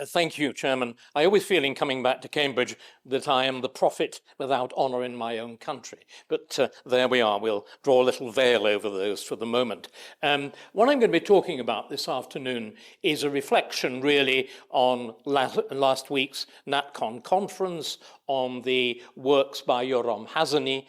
Thank you, Chairman. I always feel in coming back to Cambridge that I am the prophet without honour in my own country. But there we are. We'll draw a little veil over those for the moment. What I'm going to be talking about this afternoon is a reflection really on last week's NatCon conference, on the works by Yoram Hazany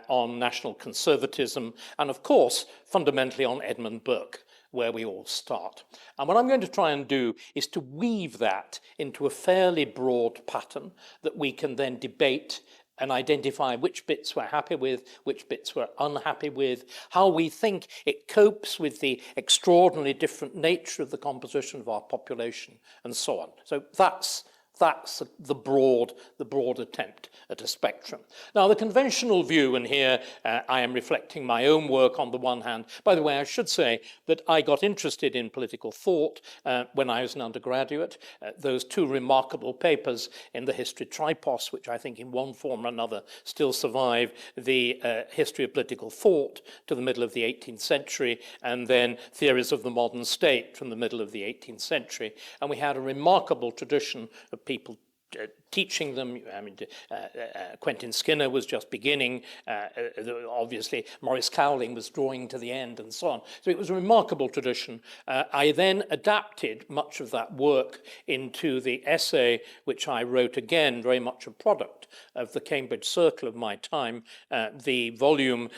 on national conservatism, and of course, fundamentally on Edmund Burke, where we all start. And what I'm going to try and do is to weave that into a fairly broad pattern that we can then debate and identify which bits we're happy with, which bits we're unhappy with, how we think it copes with the extraordinarily different nature of the composition of our population, and so on. So that's the broad attempt at a spectrum. Now, the conventional view, and here I am reflecting my own work on the one hand. By the way, I should say that I got interested in political thought when I was an undergraduate. Those two remarkable papers in the History Tripos, which I think in one form or another still survive, the History of Political Thought to the middle of the 18th century, and then Theories of the Modern State from the middle of the 18th century. And we had a remarkable tradition of people teaching them. I mean, Quentin Skinner was just beginning. Obviously, Maurice Cowling was drawing to the end, and so on. So it was a remarkable tradition. I then adapted much of that work into the essay which I wrote, again, very much a product of the Cambridge Circle of my time, the volume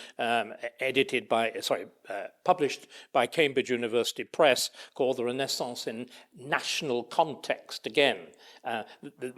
published by Cambridge University Press, called The Renaissance in National Context, again,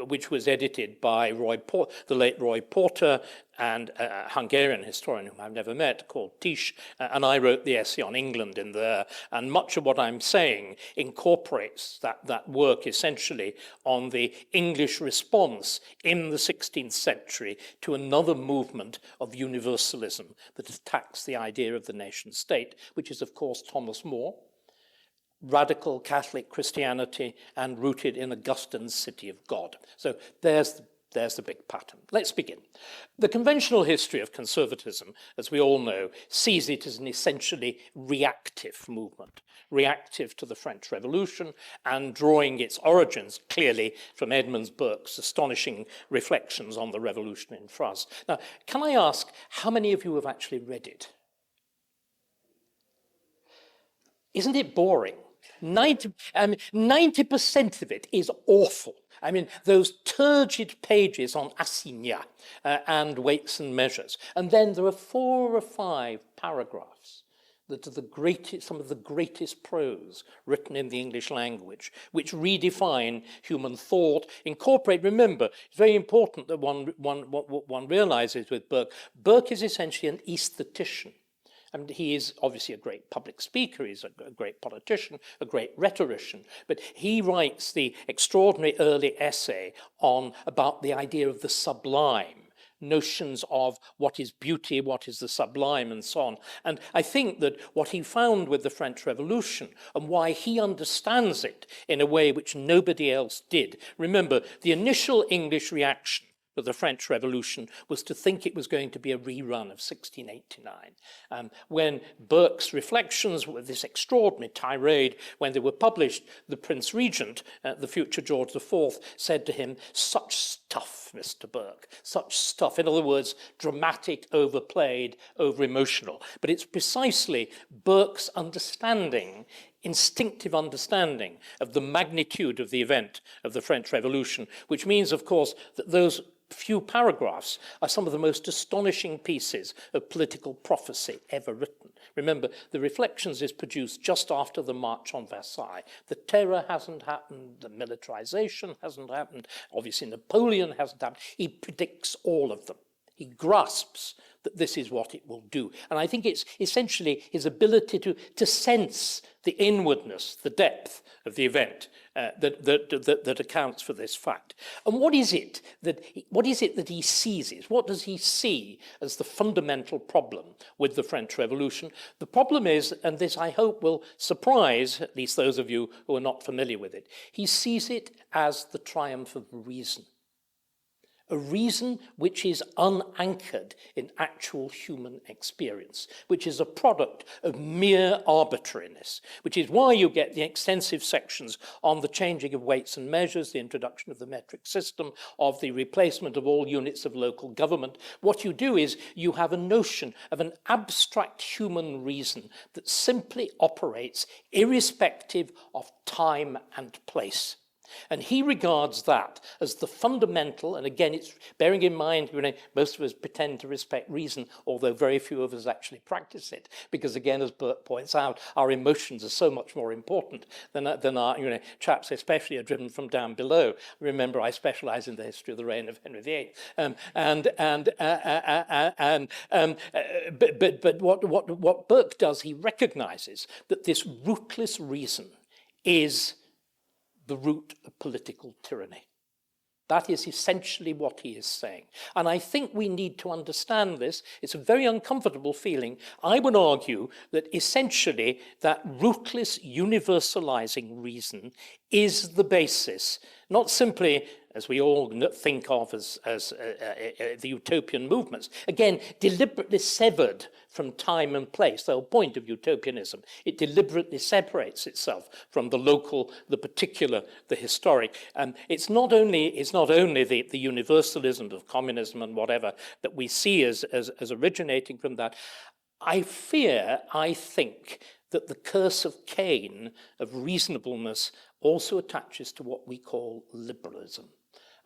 which was edited by the late Roy Porter, and a Hungarian historian whom I've never met called Tisch, and I wrote the essay on England in there. And much of what I'm saying incorporates that work essentially on the English response in the 16th century to another movement of universalism that attacks the idea of the nation state, which is, of course, Thomas More, radical Catholic Christianity, and rooted in Augustine's city of God. So there's the big pattern. Let's begin. The conventional history of conservatism, as we all know, sees it as an essentially reactive movement, reactive to the French Revolution, and drawing its origins clearly from Edmund Burke's astonishing reflections on the revolution in France. Now, can I ask, how many of you have actually read it? Isn't it boring? 90% of it is awful. I mean, those turgid pages on assignats and weights and measures. And then there are 4 or 5 paragraphs that are some of the greatest prose written in the English language, which redefine human thought, remember, it's very important that one realizes with Burke, Burke is essentially an aesthetician. I mean, he is obviously a great public speaker, he's a great politician, a great rhetorician, but he writes the extraordinary early essay about the idea of the sublime, notions of what is beauty, what is the sublime, and so on. And I think that what he found with the French Revolution, and why he understands it in a way which nobody else did. Remember, the initial English reaction to the French Revolution was to think it was going to be a rerun of 1689. When Burke's reflections were this extraordinary tirade, when they were published, the Prince Regent, the future George IV, said to him, "Such stuff, Mr. Burke, such stuff." In other words, dramatic, overplayed, over-emotional. But it's precisely Burke's instinctive understanding of the magnitude of the event of the French Revolution, which means, of course, that those few paragraphs are some of the most astonishing pieces of political prophecy ever written. Remember, the Reflections is produced just after the March on Versailles. The terror hasn't happened, the militarization hasn't happened, obviously Napoleon hasn't happened. He predicts all of them. He grasps that this is what it will do. And I think it's essentially his ability to sense the inwardness, the depth of the event that accounts for this fact. And what is it that he seizes? What does he see as the fundamental problem with the French Revolution? The problem is, and this I hope will surprise at least those of you who are not familiar with it, he sees it as the triumph of reason. a reason which is unanchored in actual human experience, which is a product of mere arbitrariness, which is why you get the extensive sections on the changing of weights and measures, the introduction of the metric system, of the replacement of all units of local government. What you do is you have a notion of an abstract human reason that simply operates irrespective of time and place. And he regards that as the fundamental, and again, it's bearing in mind, most of us pretend to respect reason, although very few of us actually practice it, because again, as Burke points out, our emotions are so much more important than our, chaps especially are driven from down below. Remember, I specialize in the history of the reign of Henry VIII. But what Burke does, he recognizes that this rootless reason is the root of political tyranny. That is essentially what he is saying. And I think we need to understand this. It's a very uncomfortable feeling. I would argue that essentially that rootless universalizing reason is the basis, not simply, as we all think of as the utopian movements, again, deliberately severed from time and place, the whole point of utopianism. It deliberately separates itself from the local, the particular, the historic. And it's not only the universalism of communism and whatever that we see as originating from that. I think, that the curse of Cain, of reasonableness, also attaches to what we call liberalism.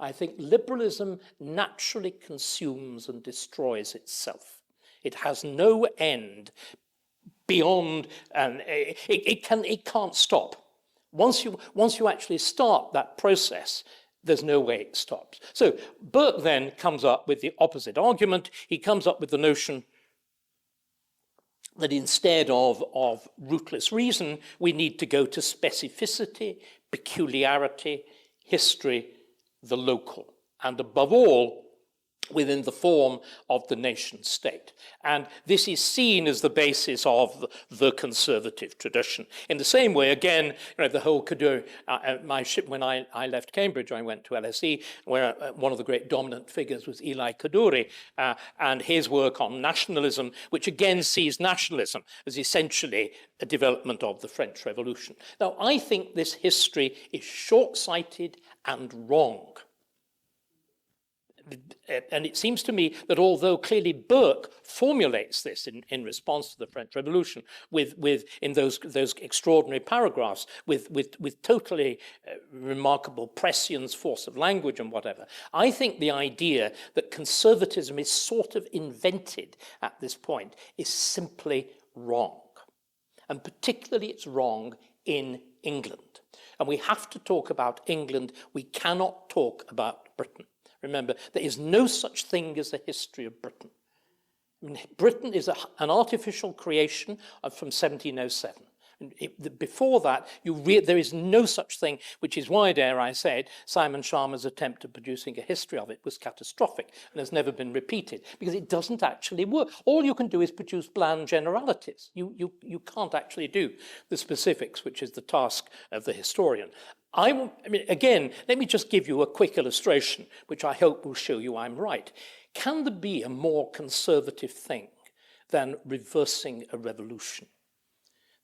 I think liberalism naturally consumes and destroys itself. It has no end beyond, and it can't stop. Once you actually start that process, there's no way it stops. So Burke then comes up with the opposite argument. He comes up with the notion that instead of rootless reason, we need to go to specificity, peculiarity, history, the local, and above all, within the form of the nation state. And this is seen as the basis of the conservative tradition. In the same way, again, the whole Kaduri, when I left Cambridge, I went to LSE, where one of the great dominant figures was Eli Kaduri, and his work on nationalism, which again sees nationalism as essentially a development of the French Revolution. Now, I think this history is short-sighted and wrong. And it seems to me that although clearly Burke formulates this in response to the French Revolution in those extraordinary paragraphs with totally remarkable prescience, force of language and whatever, I think the idea that conservatism is sort of invented at this point is simply wrong. And particularly it's wrong in England. And we have to talk about England. We cannot talk about Britain. Remember, there is no such thing as a history of Britain. I mean, Britain is an artificial creation from 1707. Before that, there is no such thing, which is why, dare I say it, Simon Schama's attempt at producing a history of it was catastrophic and has never been repeated, because it doesn't actually work. All you can do is produce bland generalities. You can't actually do the specifics, which is the task of the historian. Again, let me just give you a quick illustration, which I hope will show you I'm right. Can there be a more conservative thing than reversing a revolution?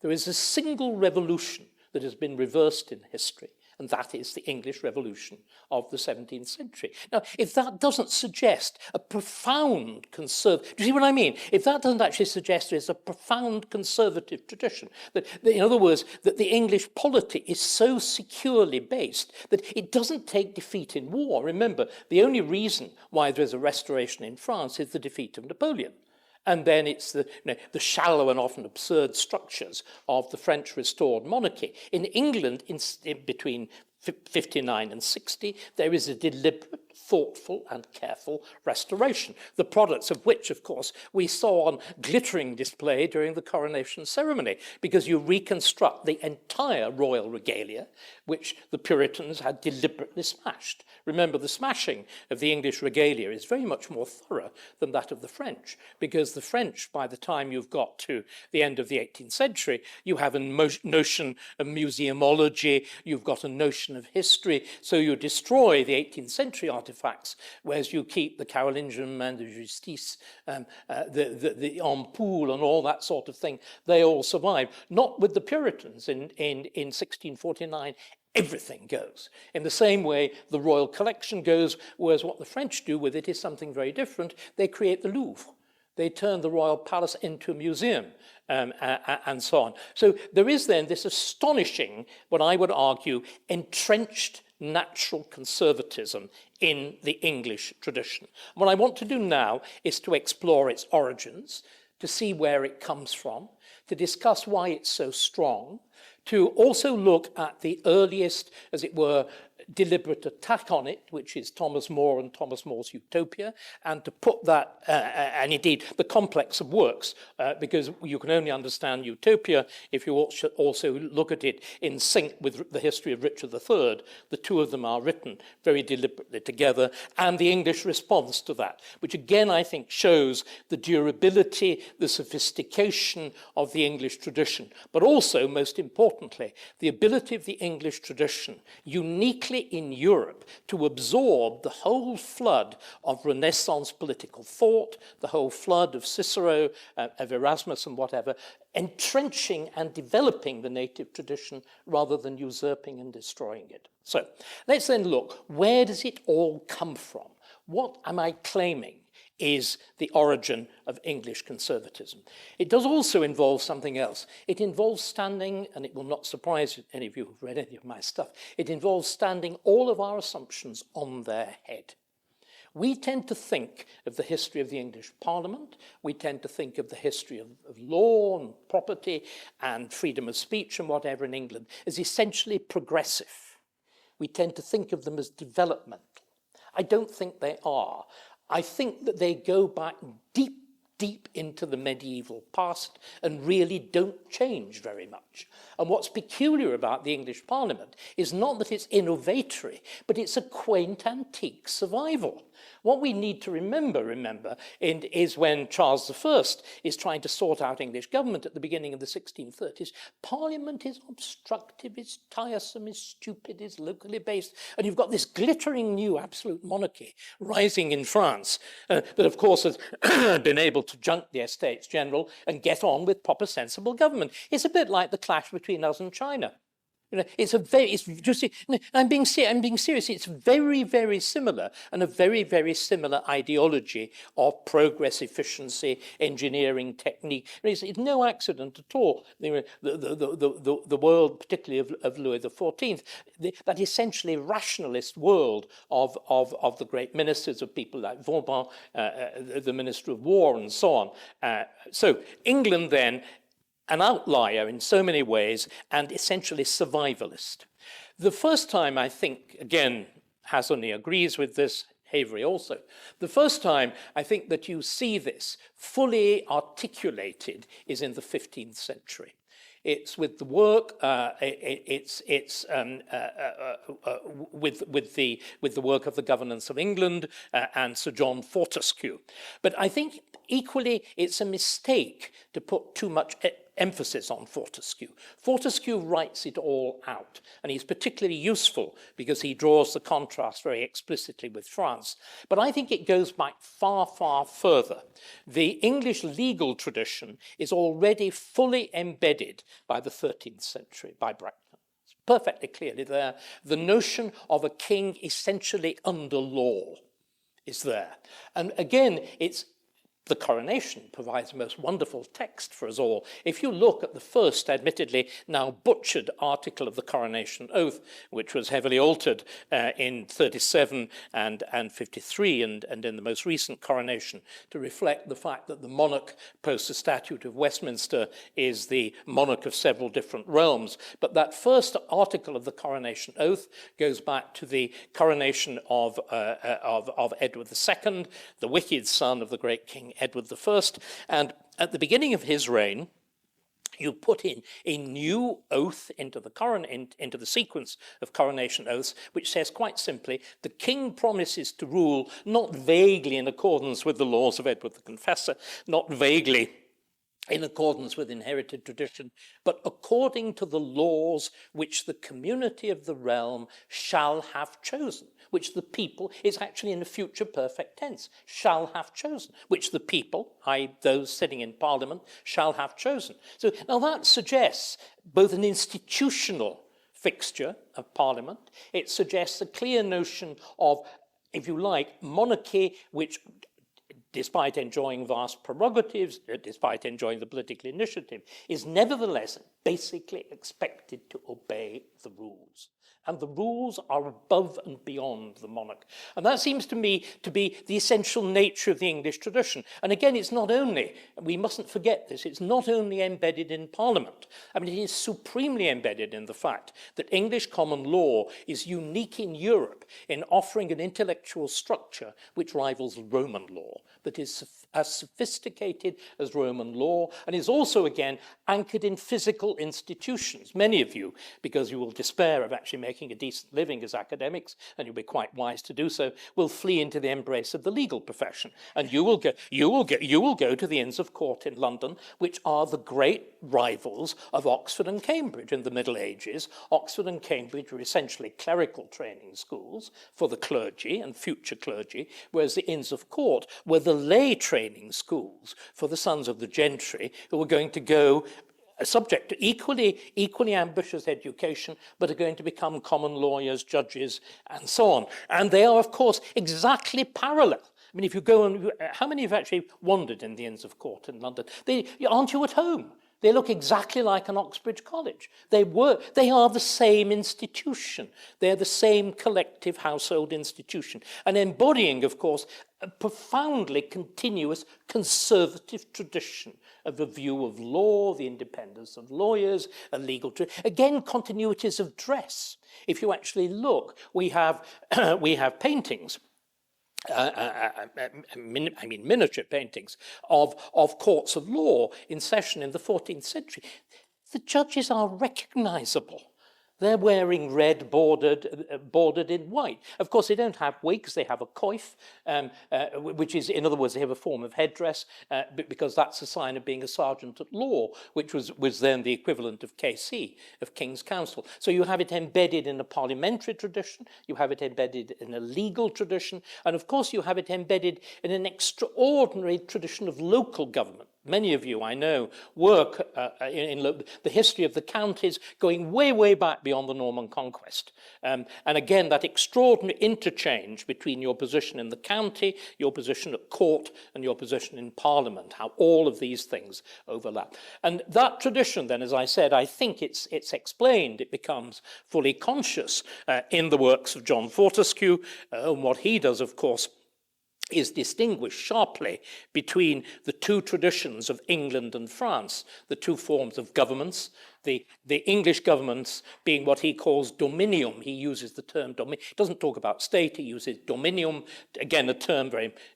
There is a single revolution that has been reversed in history, and that is the English Revolution of the 17th century. Now, if that doesn't suggest a profound conservative, do you see what I mean? If that doesn't actually suggest there's a profound conservative tradition, that in other words, that the English polity is so securely based that it doesn't take defeat in war. Remember, the only reason why there's a restoration in France is the defeat of Napoleon. And then it's the shallow and often absurd structures of the French restored monarchy. In England, in between 59 and 60, there is a deliberate, thoughtful and careful restoration, the products of which, of course, we saw on glittering display during the coronation ceremony, because you reconstruct the entire royal regalia, which the Puritans had deliberately smashed. Remember, the smashing of the English regalia is very much more thorough than that of the French, because the French, by the time you've got to the end of the 18th century, you have a notion of museumology, you've got a notion of history, so you destroy the 18th century artifacts artifacts, whereas you keep the Carolingian main de justice, the ampoule and all that sort of thing. They all survive. Not with the Puritans in 1649. Everything goes. In the same way, the royal collection goes, whereas what the French do with it is something very different. They create the Louvre. They turn the royal palace into a museum, and so on. So there is then this astonishing, what I would argue, entrenched natural conservatism in the English tradition. What I want to do now is to explore its origins, to see where it comes from, to discuss why it's so strong, to also look at the earliest, as it were, deliberate attack on it, which is Thomas More and Thomas More's Utopia, and to put that, and indeed the complex of works, because you can only understand Utopia if you also look at it in sync with the history of Richard III. The two of them are written very deliberately together, and the English response to that, which again I think shows the durability, the sophistication of the English tradition, but also, most importantly, the ability of the English tradition, uniquely in Europe, to absorb the whole flood of Renaissance political thought, the whole flood of Cicero, of Erasmus and whatever, entrenching and developing the native tradition rather than usurping and destroying it. So let's then look, where does it all come from? What am I claiming is the origin of English conservatism? It does also involve something else. It involves standing, and it will not surprise any of you who've read any of my stuff, it involves standing all of our assumptions on their head. We tend to think of the history of the English Parliament, we tend to think of the history of law and property and freedom of speech and whatever in England as essentially progressive. We tend to think of them as developmental. I don't think they are. I think that they go back deep, deep into the medieval past and really don't change very much. And what's peculiar about the English Parliament is not that it's innovatory, but it's a quaint antique survival. What we need to remember, is when Charles I is trying to sort out English government at the beginning of the 1630s, Parliament is obstructive, it's tiresome, it's stupid, it's locally based, and you've got this glittering new absolute monarchy rising in France that, of course, has been able to junk the Estates General and get on with proper sensible government. It's a bit like the clash between us and China. I'm being serious. It's very, very similar, and a very, very similar ideology of progress, efficiency, engineering, technique. It's no accident at all. The world, particularly of Louis XIV, that essentially rationalist world of the great ministers, of people like Vauban, the Minister of War, and so on. So England then, an outlier in so many ways, and essentially survivalist. The first time, I think, again, Hasoni agrees with this, Havery also, the first time I think that you see this fully articulated is in the 15th century. It's with the work. With the work of the Governance of England and Sir John Fortescue. But I think equally it's a mistake to put too much emphasis on Fortescue. Fortescue writes it all out, and he's particularly useful because he draws the contrast very explicitly with France. But I think it goes back far, far further. The English legal tradition is already fully embedded by the 13th century, by Bracknell. It's perfectly clearly there. The notion of a king essentially under law is there. And again, it's the coronation provides the most wonderful text for us all. If you look at the first, admittedly now butchered article of the Coronation Oath, which was heavily altered in 37 and 53, and in the most recent coronation, to reflect the fact that the monarch, post the Statute of Westminster, is the monarch of several different realms. But that first article of the Coronation Oath goes back to the coronation of Edward II, the wicked son of the great King Edward I, and at the beginning of his reign, you put in a new oath into the sequence of coronation oaths, which says quite simply, the king promises to rule not vaguely in accordance with the laws of Edward the Confessor, not vaguely in accordance with inherited tradition, but according to the laws which the community of the realm shall have chosen, which the people, is actually in the future perfect tense, shall have chosen, which the people, i.e. those sitting in Parliament, shall have chosen. So now that suggests both an institutional fixture of Parliament, it suggests a clear notion of, if you like, monarchy, which, despite enjoying vast prerogatives, despite enjoying the political initiative, is nevertheless basically expected to obey the rules. And the rules are above and beyond the monarch. And that seems to me to be the essential nature of the English tradition. And again, it's not only, we mustn't forget this, it's not only embedded in Parliament. I mean, it is supremely embedded in the fact that English common law is unique in Europe in offering an intellectual structure which rivals Roman law, that is as sophisticated as Roman law, and is also, again, anchored in physical institutions. Many of you, because you will despair of actually making a decent living as academics, and you'll be quite wise to do so, will flee into the embrace of the legal profession. And you will go to the Inns of Court in London, which are the great rivals of Oxford and Cambridge in the Middle Ages. Oxford and Cambridge were essentially clerical training schools for the clergy and future clergy, whereas the Inns of Court were the lay training schools for the sons of the gentry who were going to go subject to equally ambitious education, but are going to become common lawyers, judges, and so on. And they are, of course, exactly parallel. I mean, if you go and, how many have actually wandered in the Inns of Court in London? Aren't you at home? They look exactly like an Oxbridge College. They are the same institution. They're the same collective household institution. And embodying, of course, a profoundly continuous conservative tradition of a view of law, the independence of lawyers, a legal again, continuities of dress. If you actually look, we have paintings. Miniature paintings of courts of law in session in the 14th century. The judges are recognizable. They're wearing red bordered in white. Of course, they don't have wigs, they have a coif, which is, in other words, they have a form of headdress, because that's a sign of being a sergeant at law, which was then the equivalent of KC, of King's Counsel. So you have it embedded in a parliamentary tradition, you have it embedded in a legal tradition, and of course you have it embedded in an extraordinary tradition of local government. Many of you, I know, work in the history of the counties going way, way back beyond the Norman conquest. And again, that extraordinary interchange between your position in the county, your position at court, and your position in Parliament, how all of these things overlap. And that tradition, then, as I said, I think it's explained, it becomes fully conscious in the works of John Fortescue, and what he does, of course, is distinguished sharply between the two traditions of England and France, the two forms of governments, the English governments being what he calls dominium. He uses the term dominium. He doesn't talk about state, he uses dominium, again, a term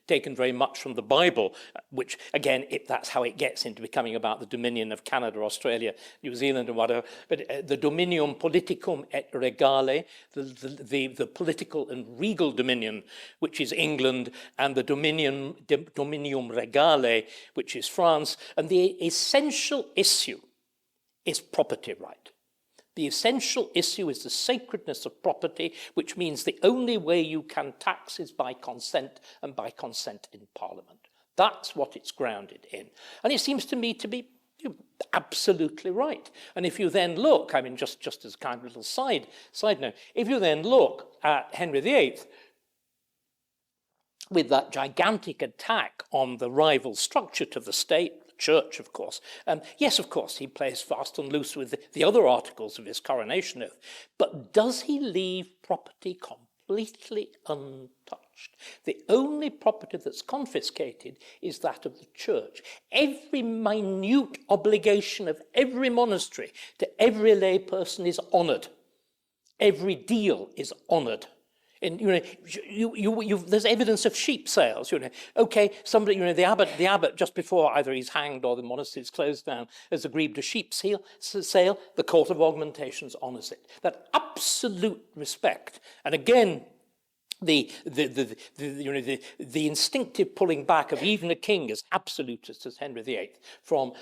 taken very much from the Bible, which, again, that's how it gets into becoming about the dominion of Canada, Australia, New Zealand, and whatever. But the dominium politicum et regale, the political and regal dominion, which is England, and the dominium regale, which is France. And the essential issue is property right. The essential issue is the sacredness of property, which means the only way you can tax is by consent, and by consent in Parliament. That's what it's grounded in. And it seems to me to be absolutely right. And if you then look, I mean, just as a kind of little side note, if you then look at Henry VIII, with that gigantic attack on the rival structure to the state, Church, of course. Yes, of course, he plays fast and loose with the other articles of his coronation oath. But does he leave property completely untouched? The only property that's confiscated is that of the church. Every minute obligation of every monastery to every lay person is honoured. Every deal is honoured. And there's evidence of sheep sales. Okay, somebody, the abbot, just before either he's hanged or the monastery is closed down, has agreed to sheep sale. The Court of Augmentations honours it. That absolute respect. And again, the instinctive pulling back of even a king as absolutist as Henry VIII from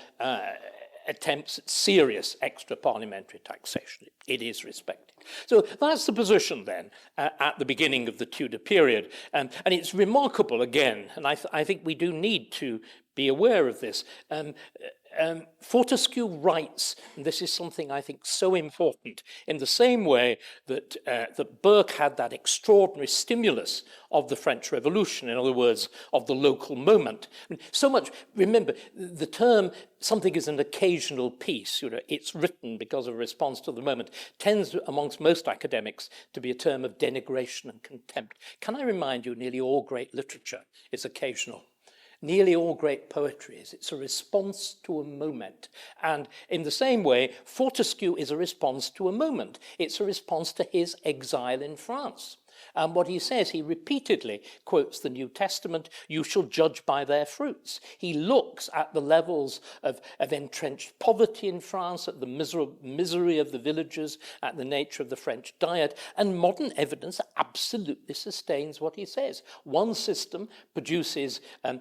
attempts at serious extra-parliamentary taxation. It is respected. So that's the position then at the beginning of the Tudor period. And it's remarkable again, and I think we do need to be aware of this. Fortescue writes, and this is something I think so important, in the same way that, that Burke had that extraordinary stimulus of the French Revolution, in other words, of the local moment. And so much, remember, the term something is an occasional piece, it's written because of a response to the moment, tends amongst most academics to be a term of denigration and contempt. Can I remind you, nearly all great literature is occasional. Nearly all great poetry is. It's a response to a moment. And in the same way, Fortescue is a response to a moment. It's a response to his exile in France. And what he says, he repeatedly quotes the New Testament, you shall judge by their fruits. He looks at the levels of entrenched poverty in France, at the misery of the villagers, at the nature of the French diet, and modern evidence absolutely sustains what he says. One system produces a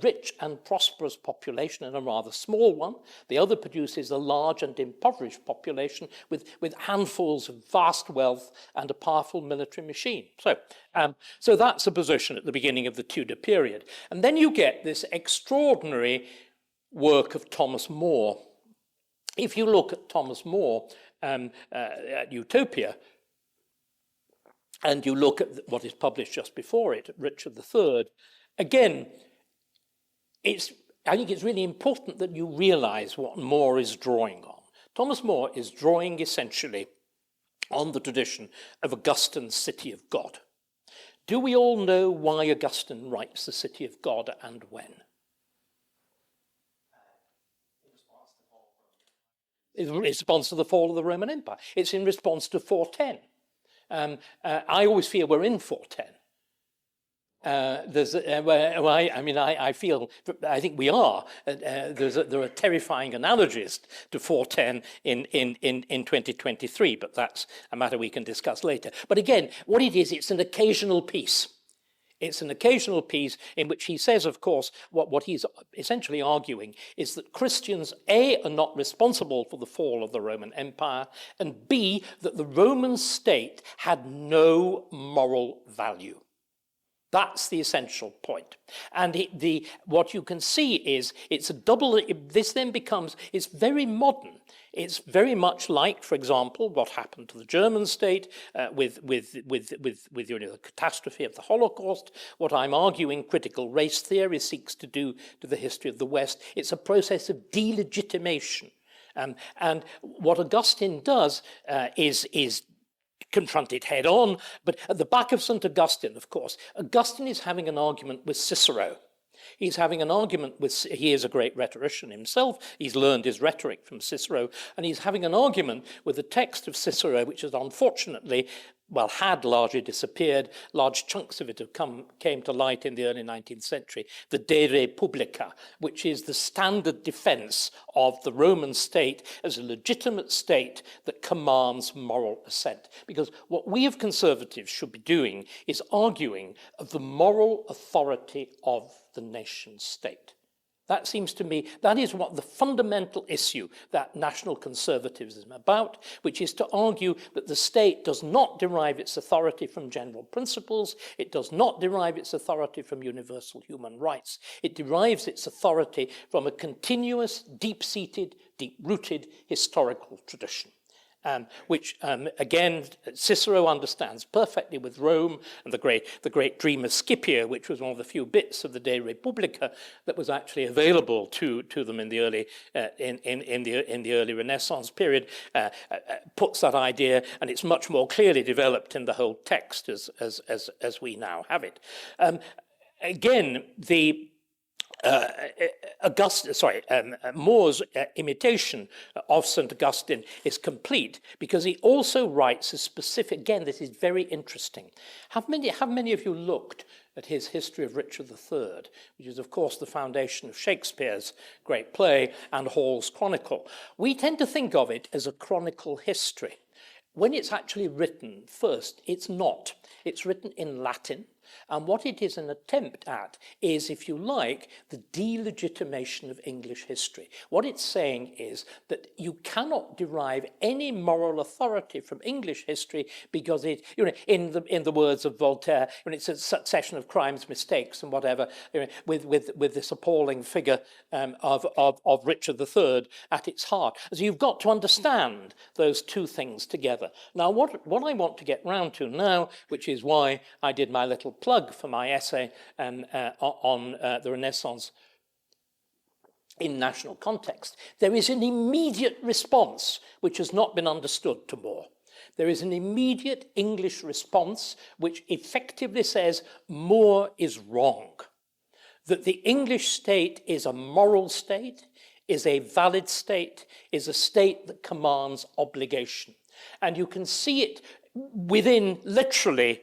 rich and prosperous population and a rather small one. The other produces a large and impoverished population with handfuls of vast wealth and a powerful military machine. So that's a position at the beginning of the Tudor period. And then you get this extraordinary work of Thomas More. If you look at Thomas More at Utopia, and you look at what is published just before it, Richard III, again, I think it's really important that you realize what More is drawing on. Thomas More is drawing essentially on the tradition of Augustine's City of God. Do we all know why Augustine writes the City of God and when? In response to the fall of the Roman Empire. It's in response to 410. I always fear we're in 410. I think we are. There are terrifying analogies to 410 in 2023, but that's a matter we can discuss later. But again, what it is, it's an occasional piece. It's an occasional piece in which he says, of course, what he's essentially arguing is that Christians, A, are not responsible for the fall of the Roman Empire, and B, that the Roman state had no moral value. That's the essential point. And what you can see is it's a double, this then becomes, it's very modern. It's very much like, for example, what happened to the German state with the catastrophe of the Holocaust. What I'm arguing critical race theory seeks to do to the history of the West, it's a process of delegitimation. And what Augustine does is confront it head on, but at the back of St. Augustine, of course, Augustine is having an argument with Cicero. He's having an argument with, he is a great rhetorician himself, he's learned his rhetoric from Cicero, and he's having an argument with the text of Cicero, which has unfortunately, well, had largely disappeared. Large chunks of it have came to light in the early 19th century, the De Republica, which is the standard defense of the Roman state as a legitimate state that commands moral assent. Because what we as conservatives should be doing is arguing of the moral authority of the nation state. That seems to me, that is what the fundamental issue that national conservatism is about, which is to argue that the state does not derive its authority from general principles, it does not derive its authority from universal human rights. It derives its authority from a continuous, deep-seated, deep-rooted historical tradition. Which, again, Cicero understands perfectly with Rome and the great dreamer Scipio, which was one of the few bits of the De Republica that was actually available to them in the early in the early Renaissance period, puts that idea, and it's much more clearly developed in the whole text as we now have it. Again, the More's imitation of St. Augustine is complete because he also writes a specific, again, this is very interesting. Have many of you looked at his History of Richard III, which is, of course, the foundation of Shakespeare's great play and Hall's Chronicle? We tend to think of it as a chronicle history. when it's actually written first, it's not. It's written in Latin. And what it is an attempt at is, if you like, the delegitimation of English history. What it's saying is that you cannot derive any moral authority from English history because it, in the words of Voltaire, it's a succession of crimes, mistakes, and whatever, with this appalling figure of Richard III at its heart. So you've got to understand those two things together. Now, what I want to get round to now, which is why I did my little plug for my essay on the Renaissance in national context, there is an immediate response which has not been understood to More. There is an immediate English response which effectively says More is wrong, that the English state is a moral state, is a valid state, is a state that commands obligation. And you can see it within literally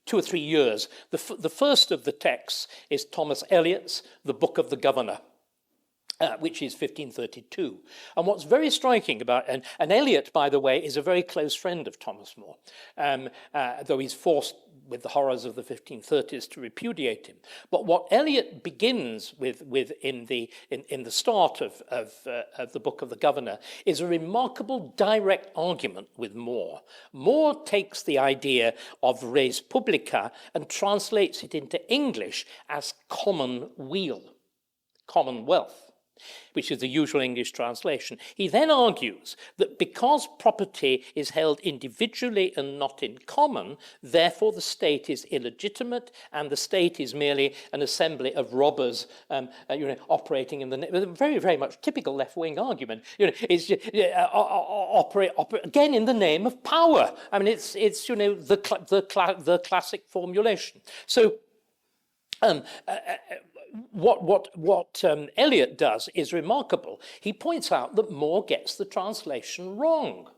2 or 3 years. The first of the texts is Thomas Eliot's The Book of the Governor, which is 1532. And what's very striking about, and Eliot, by the way, is a very close friend of Thomas More, though he's forced with the horrors of the 1530s to repudiate him. But what Eliot begins with in the start of the Book of the Governor is a remarkable direct argument with More. More takes the idea of res publica and translates it into English as common weal, commonwealth, which is the usual English translation. He then argues that because property is held individually and not in common, therefore the state is illegitimate and the state is merely an assembly of robbers operating in the very, very much typical left-wing argument. It's operate again in the name of power. I mean, it's the classic formulation. So what Eliot does is remarkable. He points out that More gets the translation wrong.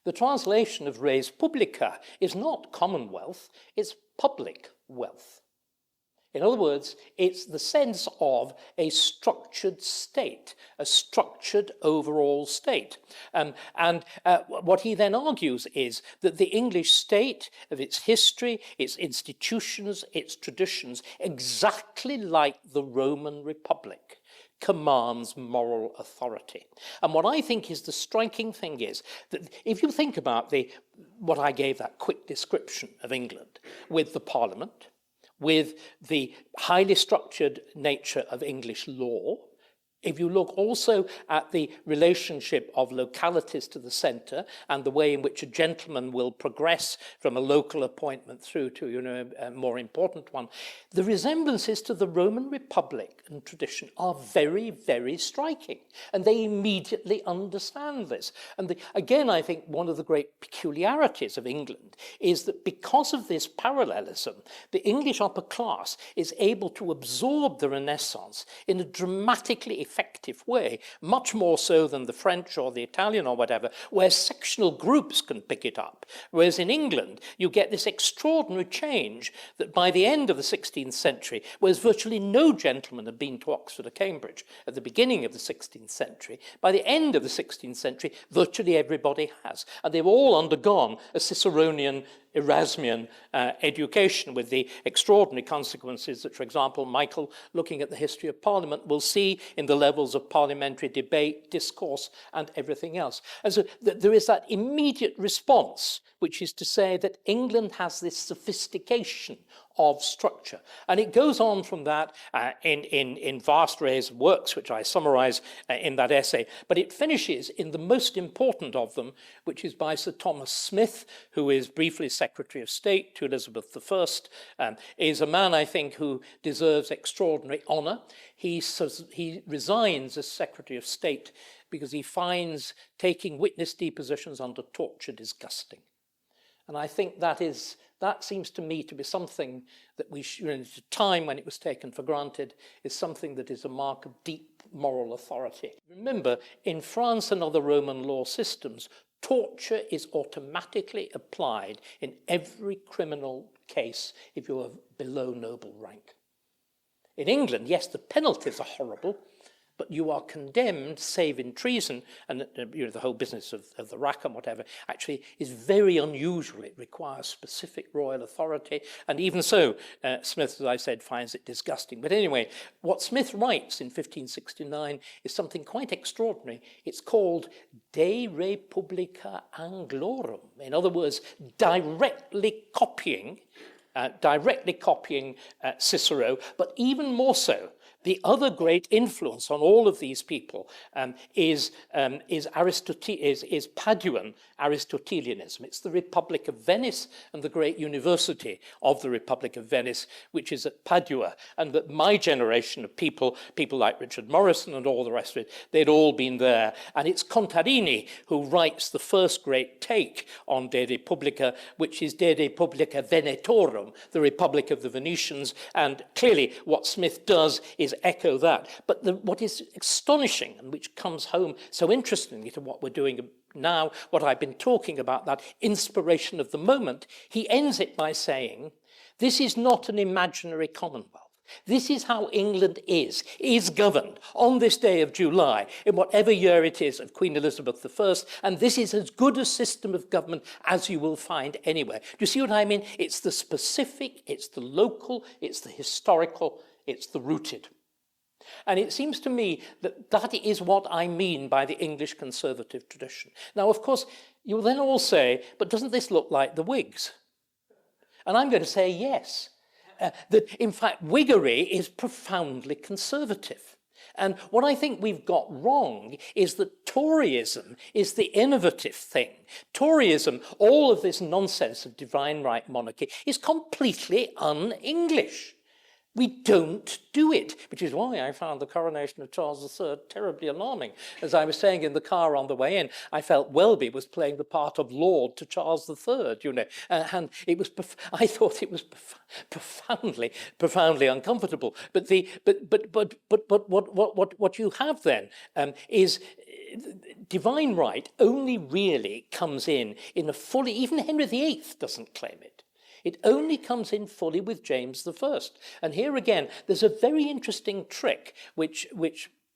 The translation of res publica is not commonwealth, it's public wealth. In other words, it's the sense of a structured state, a structured overall state. What he then argues is that the English state, of its history, its institutions, its traditions, exactly like the Roman Republic, commands moral authority. And what I think is the striking thing is that if you think about what I gave that quick description of England, with the Parliament, with the highly structured nature of English law, if you look also at the relationship of localities to the centre and the way in which a gentleman will progress from a local appointment through to a more important one, the resemblances to the Roman Republic and tradition are very, very striking. And they immediately understand this. And again, I think one of the great peculiarities of England is that because of this parallelism, the English upper class is able to absorb the Renaissance in a dramatically effective way, much more so than the French or the Italian or whatever, where sectional groups can pick it up. Whereas in England, you get this extraordinary change that by the end of the 16th century, whereas virtually no gentleman had been to Oxford or Cambridge at the beginning of the 16th century, by the end of the 16th century, virtually everybody has. And they've all undergone a Ciceronian, Erasmian education with the extraordinary consequences that, for example, Michael, looking at the history of Parliament, will see in the levels of parliamentary debate, discourse, and everything else. And so there is that immediate response, which is to say that England has this sophistication of structure. And it goes on from that in vast arrays of works, which I summarize in that essay. But it finishes in the most important of them, which is by Sir Thomas Smith, who is briefly Secretary of State to Elizabeth I, is a man, I think, who deserves extraordinary honour. He resigns as Secretary of State because he finds taking witness depositions under torture disgusting. And I think that seems to me to be something that we should, at a time when it was taken for granted, is something that is a mark of deep moral authority. Remember, in France and other Roman law systems, torture is automatically applied in every criminal case if you are below noble rank. In England, yes, the penalties are horrible, but you are condemned, save in treason, and the whole business of the rack and whatever actually is very unusual. It requires specific royal authority, and even so, Smith, as I said, finds it disgusting. But anyway, what Smith writes in 1569 is something quite extraordinary. It's called De Republica Anglorum. In other words, directly copying Cicero, but even more so, the other great influence on all of these people is Paduan Aristotelianism. It's the Republic of Venice and the great university of the Republic of Venice, which is at Padua, and that my generation of people like Richard Morrison and all the rest of it, they'd all been there. And it's Contarini who writes the first great take on De Republica, which is De Republica Venetorum, the Republic of the Venetians, and clearly what Smith does is echo that. But what is astonishing, and which comes home so interestingly to what we're doing now, what I've been talking about, that inspiration of the moment, he ends it by saying, this is not an imaginary commonwealth. This is how England is governed on this day of July, in whatever year it is of Queen Elizabeth I, and this is as good a system of government as you will find anywhere. Do you see what I mean? It's the specific, it's the local, it's the historical, it's the rooted. And it seems to me that that is what I mean by the English conservative tradition. Now, of course, you'll then all say, but doesn't this look like the Whigs? And I'm going to say yes. That, in fact, Whiggery is profoundly conservative. And what I think we've got wrong is that Toryism is the innovative thing. Toryism, all of this nonsense of divine right monarchy, is completely un-English. We don't do it, which is why I found the coronation of Charles III terribly alarming. As I was saying in the car on the way in, I felt Welby was playing the part of Lord to Charles III, you know, and it was. I thought it was profoundly uncomfortable. But what you have then is. Divine right only really comes in a fully. Even Henry VIII doesn't claim it. It only comes in fully with James I. And here again, there's a very interesting trick, which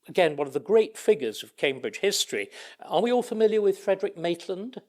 again, one of the great figures of Cambridge history. Are we all familiar with Frederick Maitland?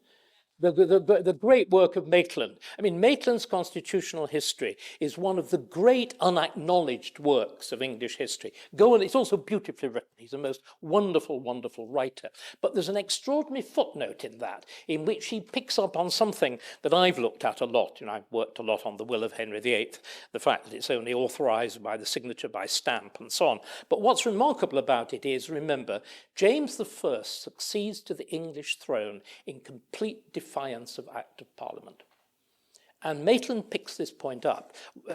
The great work of Maitland. I mean, Maitland's constitutional history is one of the great unacknowledged works of English history. Go on, it's also beautifully written. He's a most wonderful, wonderful writer. But there's an extraordinary footnote in that, in which he picks up on something that I've looked at a lot. You know, I've worked a lot on the will of Henry VIII, the fact that it's only authorized by the signature by stamp and so on. But what's remarkable about it is, remember, James I succeeds to the English throne in complete defiance of Act of Parliament. And Maitland picks this point up.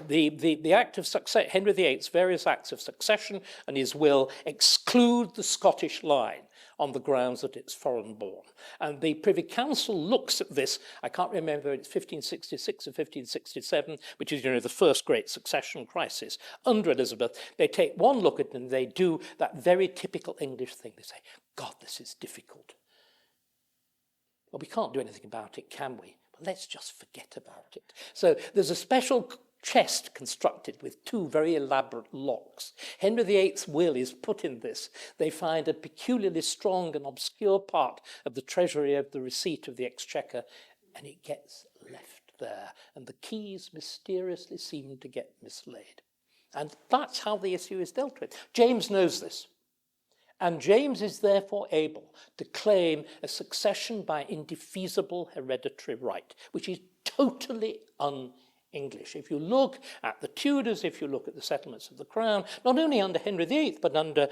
The Act of Succession, Henry VIII's various acts of succession and his will exclude the Scottish line on the grounds that it's foreign born. And the Privy Council looks at this, I can't remember, it's 1566 or 1567, which is, you know, the first great succession crisis under Elizabeth. They take one look at it and they do that very typical English thing. They say, God, this is difficult. Well, we can't do anything about it, can we? Well, let's just forget about it. So there's a special chest constructed with two very elaborate locks. Henry VIII's will is put in this. They find a peculiarly strong and obscure part of the treasury of the receipt of the exchequer, and it gets left there. And the keys mysteriously seem to get mislaid. And that's how the issue is dealt with. James knows this. And James is therefore able to claim a succession by indefeasible hereditary right, which is totally un-English. If you look at the Tudors, if you look at the settlements of the Crown, not only under Henry VIII, but under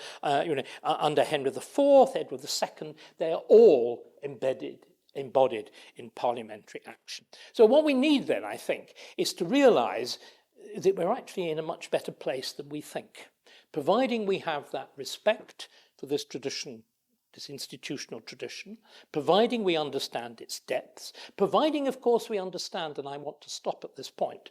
Henry IV, Edward II, they are all embodied in parliamentary action. So what we need then, I think, is to realise that we're actually in a much better place than we think, providing we have that respect for this tradition, this institutional tradition, providing we understand its depths, providing, of course, we understand, and I want to stop at this point,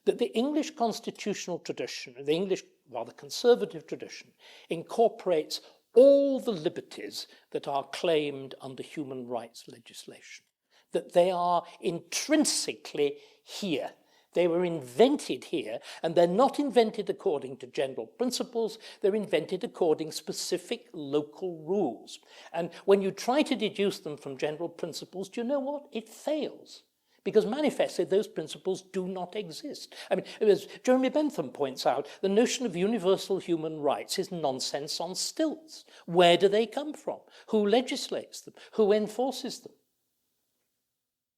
that the English constitutional tradition, the English, rather conservative tradition, incorporates all the liberties that are claimed under human rights legislation, that they are intrinsically here. They were invented here, and they're not invented according to general principles. They're invented according to specific local rules. And when you try to deduce them from general principles, do you know what? It fails. Because manifestly, those principles do not exist. I mean, as Jeremy Bentham points out, the notion of universal human rights is nonsense on stilts. Where do they come from? Who legislates them? Who enforces them?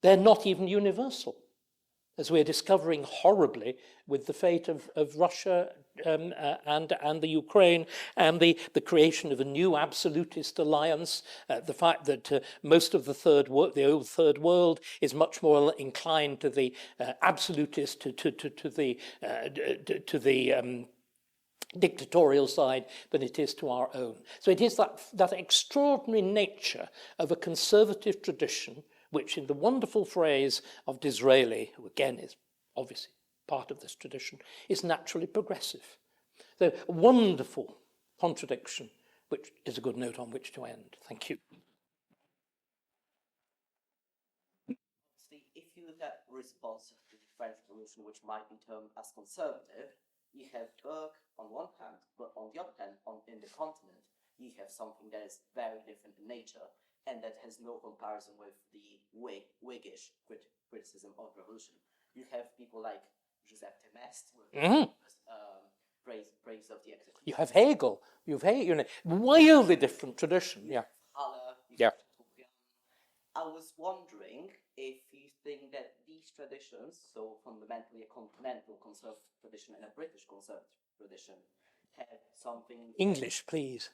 They're not even universal, as we're discovering horribly with the fate of Russia and the Ukraine, and the creation of a new absolutist alliance, the fact that most of the old third world is much more inclined to the absolutist, to the dictatorial side than it is to our own. So it is that extraordinary nature of a conservative tradition, which in the wonderful phrase of Disraeli, who again is obviously part of this tradition, is naturally progressive. So a wonderful contradiction, which is a good note on which to end. Thank you. If you look at response to the French Revolution, which might be termed as conservative, you have Burke on one hand, but on the other hand, in the continent, you have something that is very different in nature, and that has no comparison with the Whiggish criticism of revolution. You have people like Joseph Temest with praise of the execution. You have Hegel. You have wildly different tradition. Yeah. Haller, yeah. I was wondering if you think that these traditions, so fundamentally a continental conservative tradition and a British conservative tradition, have something. English, please.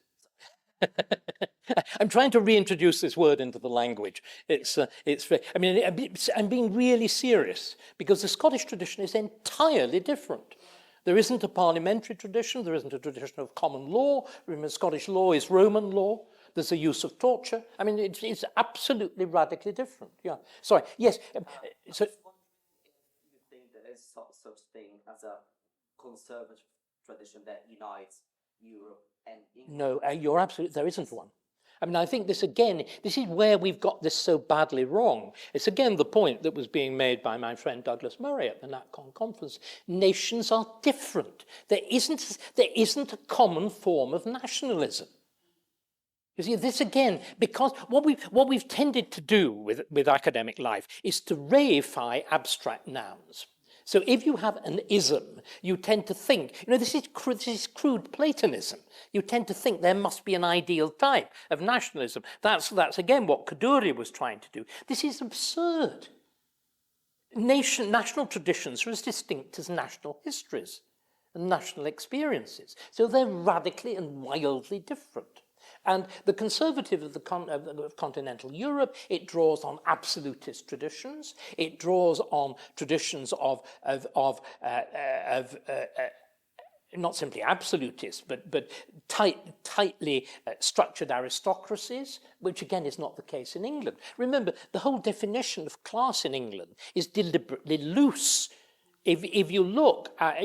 I'm trying to reintroduce this word into the language. I mean, I'm being really serious, because the Scottish tradition is entirely different. There isn't a parliamentary tradition. There isn't a tradition of common law. Remember, Scottish law is Roman law. There's a use of torture. I mean, it's absolutely radically different. Yeah. Sorry. Yes. So, if you think there is such thing as a conservative tradition that unites Europe and England? No, you're absolutely. There isn't one. I mean, I think this is where we've got this so badly wrong. It's again the point that was being made by my friend Douglas Murray at the NatCon conference. Nations are different. There isn't a common form of nationalism. You see, this again, because what we've tended to do with academic life is to reify abstract nouns. So if you have an ism, you tend to think, this is crude Platonism. You tend to think there must be an ideal type of nationalism. That's again what Kaduri was trying to do. This is absurd. National traditions are as distinct as national histories and national experiences. So they're radically and wildly different. And the conservative of continental Europe, it draws on absolutist traditions. It draws on traditions of not simply absolutist, but tightly structured aristocracies, which again is not the case in England. Remember, the whole definition of class in England is deliberately loose. If you look at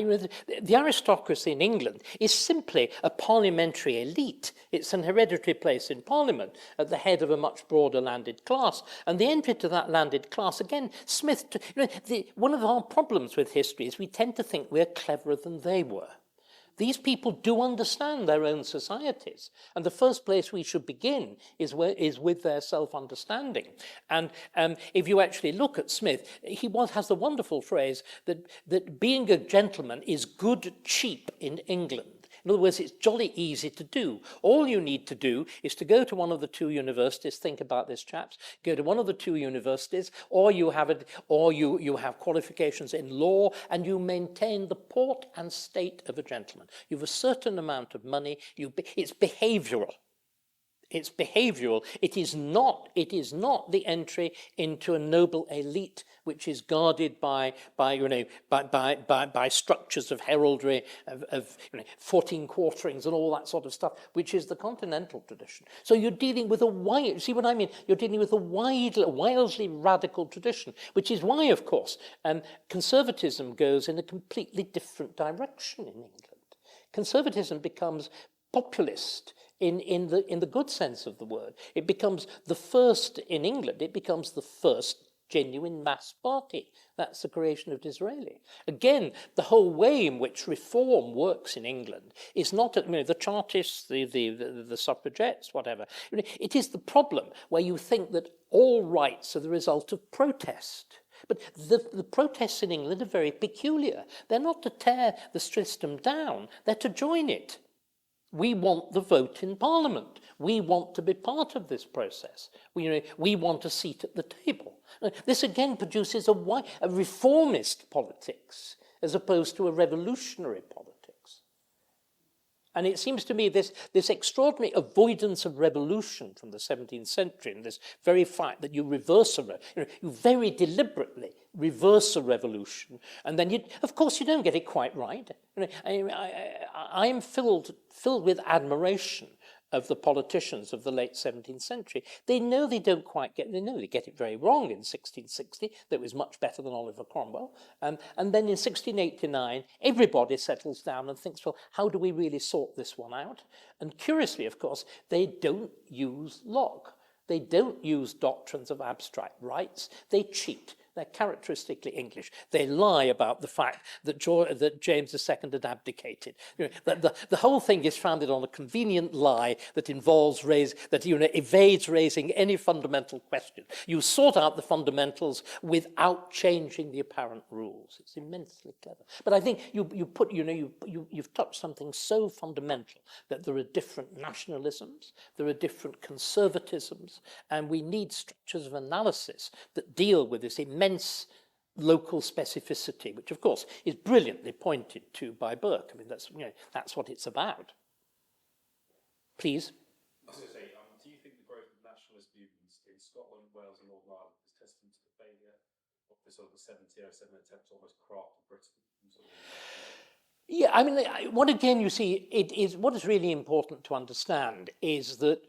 the aristocracy in England is simply a parliamentary elite. It's an hereditary place in Parliament at the head of a much broader landed class. And the entry to that landed class, again, Smith, one of our problems with history is we tend to think we're cleverer than they were. These people do understand their own societies, and the first place we should begin is with their self-understanding. And if you actually look at Smith, he has the wonderful phrase that being a gentleman is good cheap in England. In other words, it's jolly easy to do. All you need to do is to go to one of the two universities. Think about this, chaps. Go to one of the two universities, or you have qualifications in law, and you maintain the port and state of a gentleman. You have a certain amount of money. It's behavioural. It's behavioural. It is not the entry into a noble elite which is guarded by structures of heraldry, of 14 quarterings and all that sort of stuff, which is the continental tradition. So you're dealing with see what I mean? You're dealing with a wildly radical tradition, which is why, of course, conservatism goes in a completely different direction in England. Conservatism becomes populist. In the good sense of the word. It becomes the first in England. It becomes the first genuine mass party. That's the creation of Disraeli. Again, the whole way in which reform works in England is not, the Chartists, the suffragettes, whatever. It is the problem where you think that all rights are the result of protest. But the protests in England are very peculiar. They're not to tear the system down, they're to join it. We want the vote in Parliament. We want to be part of this process. We want a seat at the table. This again produces a reformist politics as opposed to a revolutionary politics. And it seems to me this extraordinary avoidance of revolution from the 17th century, and this very fact that you reverse you very deliberately reverse a revolution, and then of course you don't get it quite right. I am filled with admiration of the politicians of the late 17th century. They know they don't quite get, they know they get it very wrong in 1660, that was much better than Oliver Cromwell. And then in 1689, everybody settles down and thinks, well, how do we really sort this one out? And curiously, of course, they don't use Locke. They don't use doctrines of abstract rights. They cheat. They're characteristically English. They lie about the fact that James II had abdicated. The whole thing is founded on a convenient lie that involves evades raising any fundamental question. You sort out the fundamentals without changing the apparent rules. It's immensely clever. But I think you've touched something so fundamental that there are different nationalisms, there are different conservatisms, and we need structures of analysis that deal with this immense local specificity, which of course is brilliantly pointed to by Burke. I mean, that's what it's about. Please. I was going to say, do you think the growth of nationalist movements in Scotland, Wales, and Northern Ireland is testament to the failure of the sort of the 1707 attempt to almost craft Britain? Yeah, I mean, what again you see, what is really important to understand is that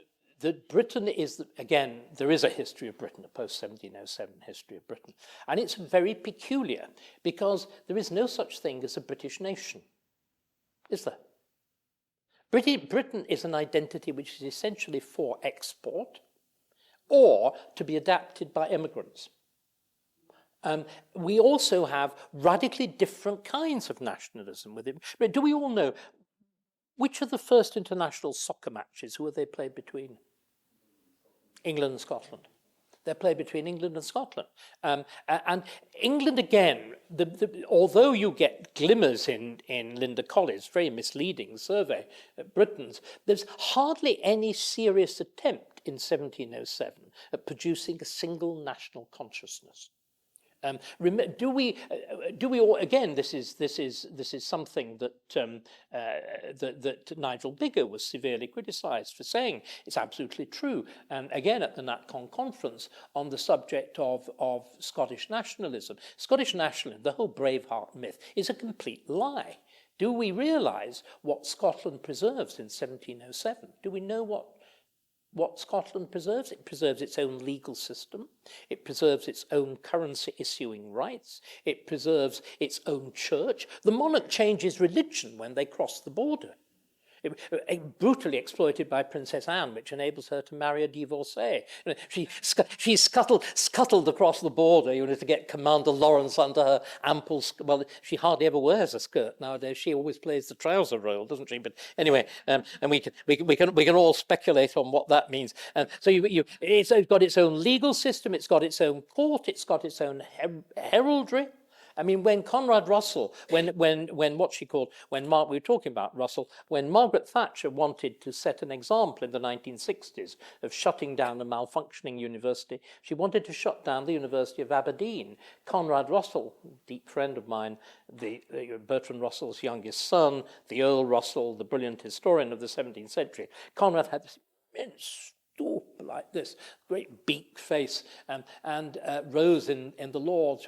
Britain is, again, there is a history of Britain, a post-1707 history of Britain. And it's very peculiar because there is no such thing as a British nation, is there? Britain is an identity which is essentially for export or to be adapted by immigrants. We also have radically different kinds of nationalism within. Do we all know which are the first international soccer matches? Who are they played between? England and Scotland. They're played between England and Scotland. And England, again, although you get glimmers in Linda Collins' very misleading survey of Britons, there's hardly any serious attempt in 1707 at producing a single national consciousness. Do we all, again, this is something that that Nigel Biggar was severely criticised for saying. It's absolutely true. Again, at the NatCon conference on the subject of Scottish nationalism. Scottish nationalism, the whole Braveheart myth, is a complete lie. Do we realise what Scotland preserves in 1707? Do we know what Scotland preserves? It preserves its own legal system. It preserves its own currency issuing rights. It preserves its own church. The monarch changes religion when they cross the border. Brutally exploited by Princess Anne, which enables her to marry a divorcee. She scuttled across the border, to get Commander Lawrence under her ample. Well, she hardly ever wears a skirt nowadays. She always plays the trouser role, doesn't she? But anyway, and we can all speculate on what that means. So it's got its own legal system. It's got its own court. It's got its own heraldry. I mean, when Conrad Russell, when we were talking about Russell, when Margaret Thatcher wanted to set an example in the 1960s of shutting down a malfunctioning university, she wanted to shut down the University of Aberdeen. Conrad Russell, deep friend of mine, Bertrand Russell's youngest son, the Earl Russell, the brilliant historian of the 17th century, Conrad had this immense stoop like this, great beak face, and rose in the Lords,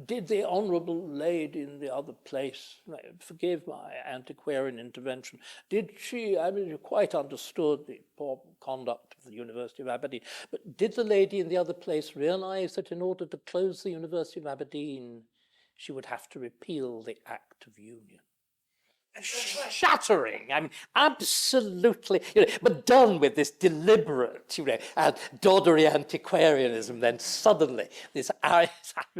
did the honourable lady in the other place, forgive my antiquarian intervention, did she, you quite understood the poor conduct of the University of Aberdeen, but did the lady in the other place realise that in order to close the University of Aberdeen, she would have to repeal the Act of Union? shattering. I mean, absolutely, but done with this deliberate, and doddery antiquarianism. Then suddenly, this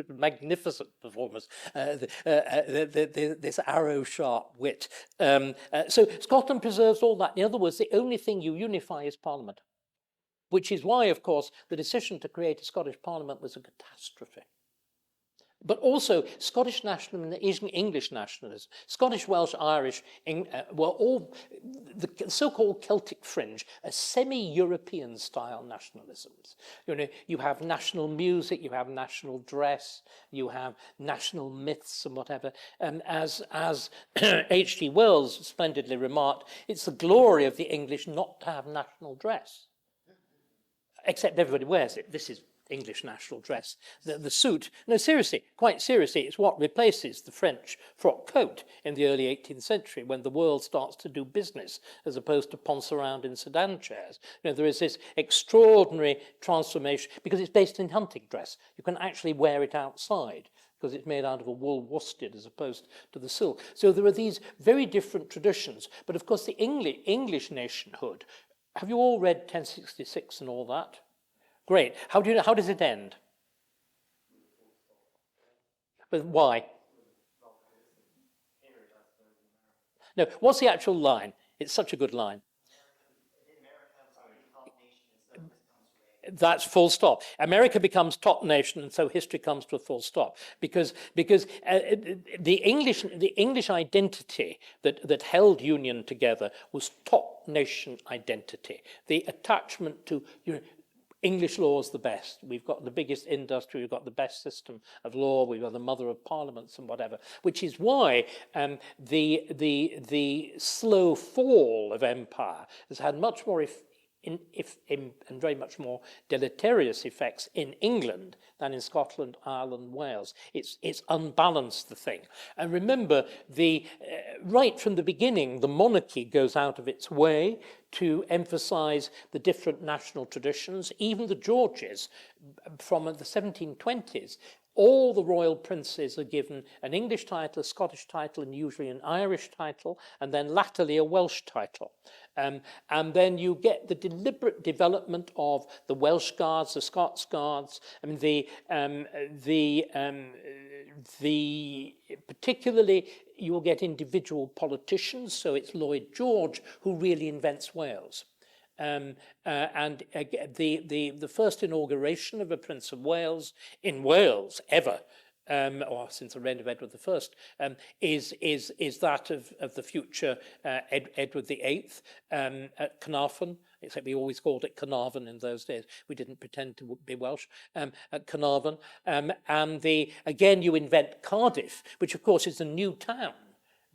magnificent performance, this arrow-sharp wit. So Scotland preserves all that. In other words, the only thing you unify is Parliament, which is why, of course, the decision to create a Scottish Parliament was a catastrophe. But also Scottish nationalism and English nationalism, Scottish, Welsh, Irish, were all the so-called Celtic fringe, a semi-European style nationalisms. You have national music, you have national dress, you have national myths and whatever. And as H.G. Wells splendidly remarked, it's the glory of the English not to have national dress. Except everybody wears it. This is English national dress. The suit, no, seriously, quite seriously, it's what replaces the French frock coat in the early 18th century when the world starts to do business as opposed to ponce around in sedan chairs. There is this extraordinary transformation because it's based in hunting dress. You can actually wear it outside because it's made out of a wool worsted as opposed to the silk. So there are these very different traditions. But of course, the English nationhood, have you all read 1066 and all that? Great. How does it end? But why? No, what's the actual line? It's such a good line. That's full stop. America becomes top nation, and so history comes to a full stop. Because the English identity that held Union together was top nation identity. The attachment to English law is the best. We've got the biggest industry, we've got the best system of law, we've got the mother of parliaments and whatever, which is why the slow fall of empire has had much more and very much more deleterious effects in England than in Scotland, Ireland, Wales. It's unbalanced the thing. And remember, right from the beginning, the monarchy goes out of its way to emphasize the different national traditions, even the Georges from the 1720s. All the royal princes are given an English title, a Scottish title, and usually an Irish title, and then latterly a Welsh title. And then you get the deliberate development of the Welsh Guards, the Scots Guards, and particularly you will get individual politicians. So it's Lloyd George who really invents Wales. And the first inauguration of a Prince of Wales in Wales ever, or since the reign of Edward I, is that of the future Edward VIII at Carnarvon. Except we always called it Carnarvon in those days. We didn't pretend to be Welsh. At Carnarvon, and again you invent Cardiff, which of course is a new town.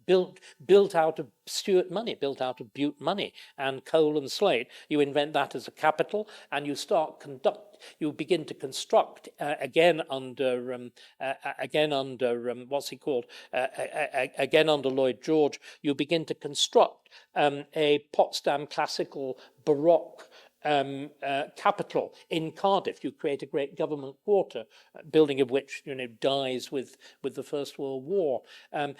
Built out of Stuart money, built out of Bute money and coal and slate. You invent that as a capital, and you begin to construct again under Lloyd George. You begin to construct a Potsdam classical Baroque capital in Cardiff. You create a great government quarter, building of which dies with the First World War.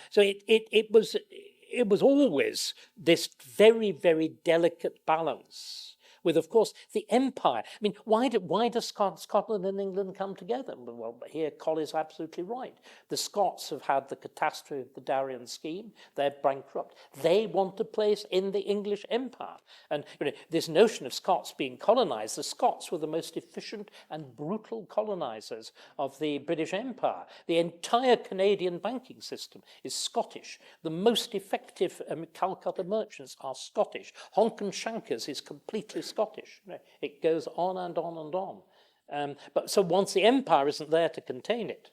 So it was always this very, very delicate balance with, of course, the empire. I mean, why does Scotland and England come together? Well, here Colley's absolutely right. The Scots have had the catastrophe of the Darien scheme. They're bankrupt. They want a place in the English empire. And this notion of Scots being colonized, the Scots were the most efficient and brutal colonizers of the British Empire. The entire Canadian banking system is Scottish. The most effective Calcutta merchants are Scottish. Honk and Shankers is completely Scottish. It goes on and on and on. But so once the empire isn't there to contain it,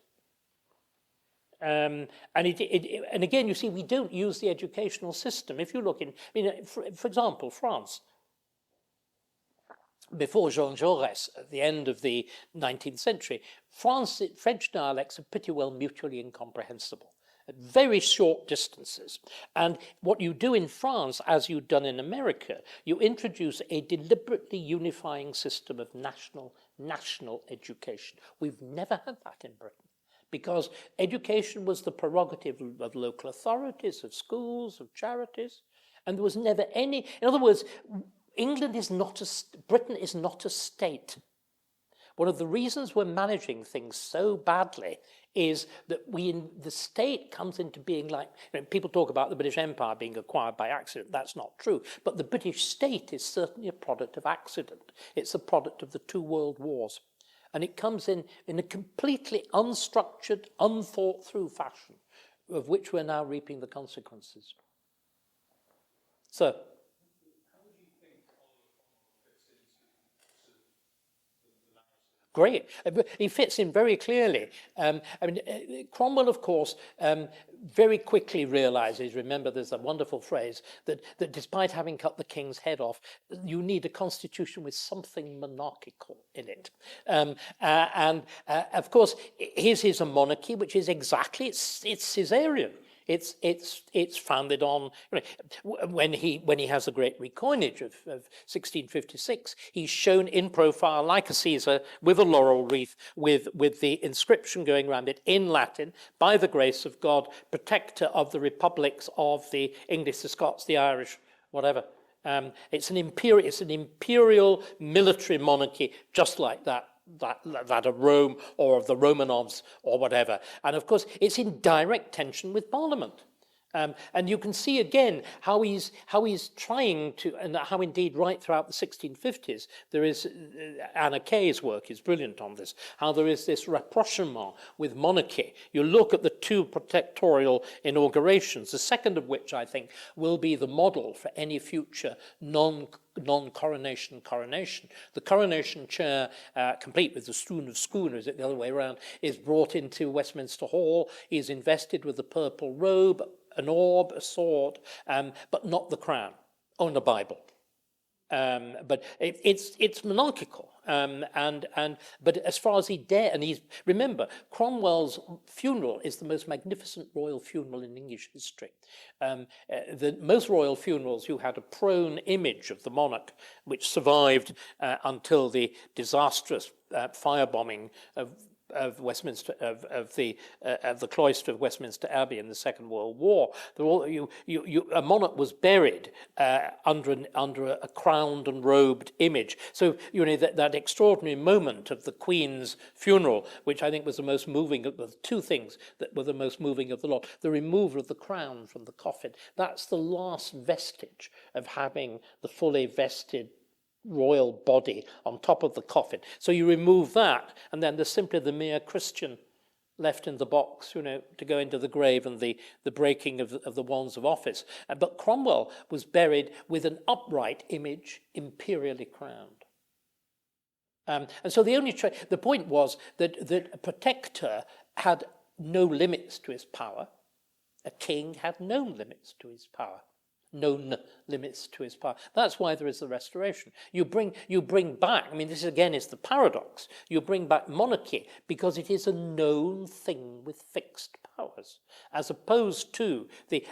and again, you see, we don't use the educational system. If you look for example, France, before Jean Jaurès, at the end of the 19th century, French dialects are pretty well mutually incomprehensible at very short distances. And what you do in France, as you've done in America, you introduce a deliberately unifying system of national education. We've never had that in Britain, because education was the prerogative of local authorities, of schools, of charities, and there was never any. In other words, Britain is not a state. One of the reasons we're managing things so badly is that the state comes into being like, people talk about the British Empire being acquired by accident. That's not true. But the British state is certainly a product of accident. It's a product of the two world wars. And it comes in a completely unstructured, unthought through fashion, of which we're now reaping the consequences. So, great. He fits in very clearly. Cromwell, of course, very quickly realizes, remember there's a wonderful phrase, that despite having cut the king's head off, you need a constitution with something monarchical in it. Of course, his is a monarchy, which is exactly, it's Caesarian. It's founded on, when he has the great recoinage of 1656, he's shown in profile like a Caesar with a laurel wreath, with the inscription going around it in Latin, by the grace of God, protector of the republics of the English, the Scots, the Irish, whatever. It's an imperial military monarchy, just like that of Rome or of the Romanovs or whatever. And of course, it's in direct tension with Parliament. And you can see again how he's trying to, and how indeed right throughout the 1650s, there is, Anna Kay's work is brilliant on this, how there is this rapprochement with monarchy. You look at the two protectorial inaugurations, the second of which I think will be the model for any future non-coronation coronation. The coronation chair, complete with the stoon of Scone, or is it the other way around, is brought into Westminster Hall. He is invested with the purple robe, an orb, a sword, but not the crown, on the Bible. But it's monarchical, but as far as he dare, and remember, Cromwell's funeral is the most magnificent royal funeral in English history. The most royal funerals, you had a prone image of the monarch, which survived until the disastrous firebombing of Westminster, of the cloister of Westminster Abbey in the Second World War. A monarch was buried under a crowned and robed image. So that extraordinary moment of the Queen's funeral, which I think was the most moving of the two things that were the most moving of the lot: the removal of the crown from the coffin. That's the last vestige of having the fully vested royal body on top of the coffin. So you remove that, and then there's simply the mere Christian left in the box, to go into the grave, and the breaking of the wands of office. But Cromwell was buried with an upright image, imperially crowned. And so the point was that a protector had no limits to his power. A king had no limits to his power. Known limits to his power. That's why there is the Restoration. You bring back, this again is the paradox, you bring back monarchy because it is a known thing with fixed powers, as opposed to the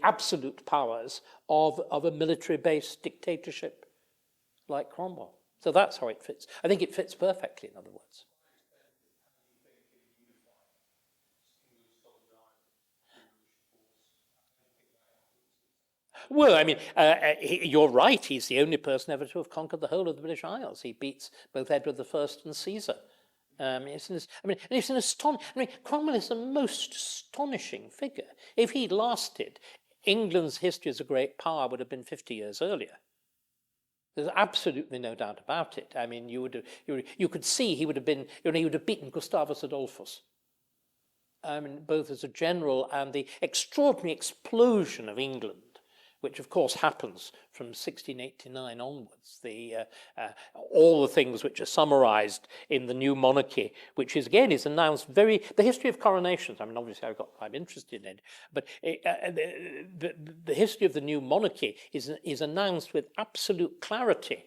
absolute powers of a military-based dictatorship like Cromwell. So that's how it fits. I think it fits perfectly, in other words. Well, you're right. He's the only person ever to have conquered the whole of the British Isles. He beats both Edward I and Caesar. Cromwell is a most astonishing figure. If he'd lasted, England's history as a great power would have been 50 years earlier. There's absolutely no doubt about it. You could see he would have been, he would have beaten Gustavus Adolphus. Both as a general and the extraordinary explosion of England, which of course happens from 1689 onwards, all the things which are summarized in the new monarchy, which is announced the history of coronations, obviously I'm interested in it, but the history of the new monarchy is announced with absolute clarity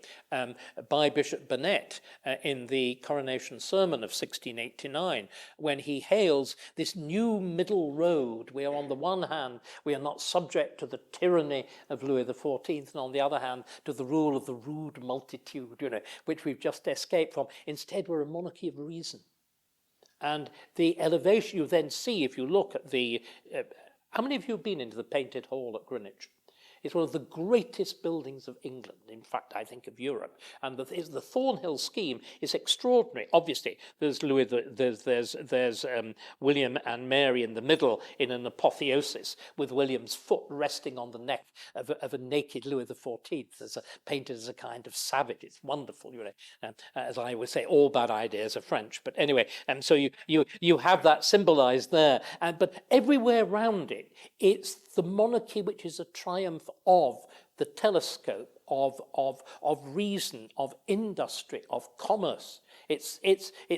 by Bishop Burnet in the coronation sermon of 1689, when he hails this new middle road. We are, on the one hand, we are not subject to the tyranny of Louis XIV, and on the other hand, to the rule of the rude multitude, which we've just escaped from. Instead, we're a monarchy of reason. And the elevation you then see, if you look at the... how many of you have been into the Painted Hall at Greenwich? It's one of the greatest buildings of England, in fact, I think of Europe. And the Thornhill scheme is extraordinary. Obviously, there's William and Mary in the middle in an apotheosis, with William's foot resting on the neck of a naked Louis XIV, painted as a kind of savage. It's wonderful, you know. As I would say, all bad ideas are French. But anyway, so you have that symbolized there. But everywhere around it, it's the monarchy which is a triumph of the telescope, of reason, of industry, of commerce. It's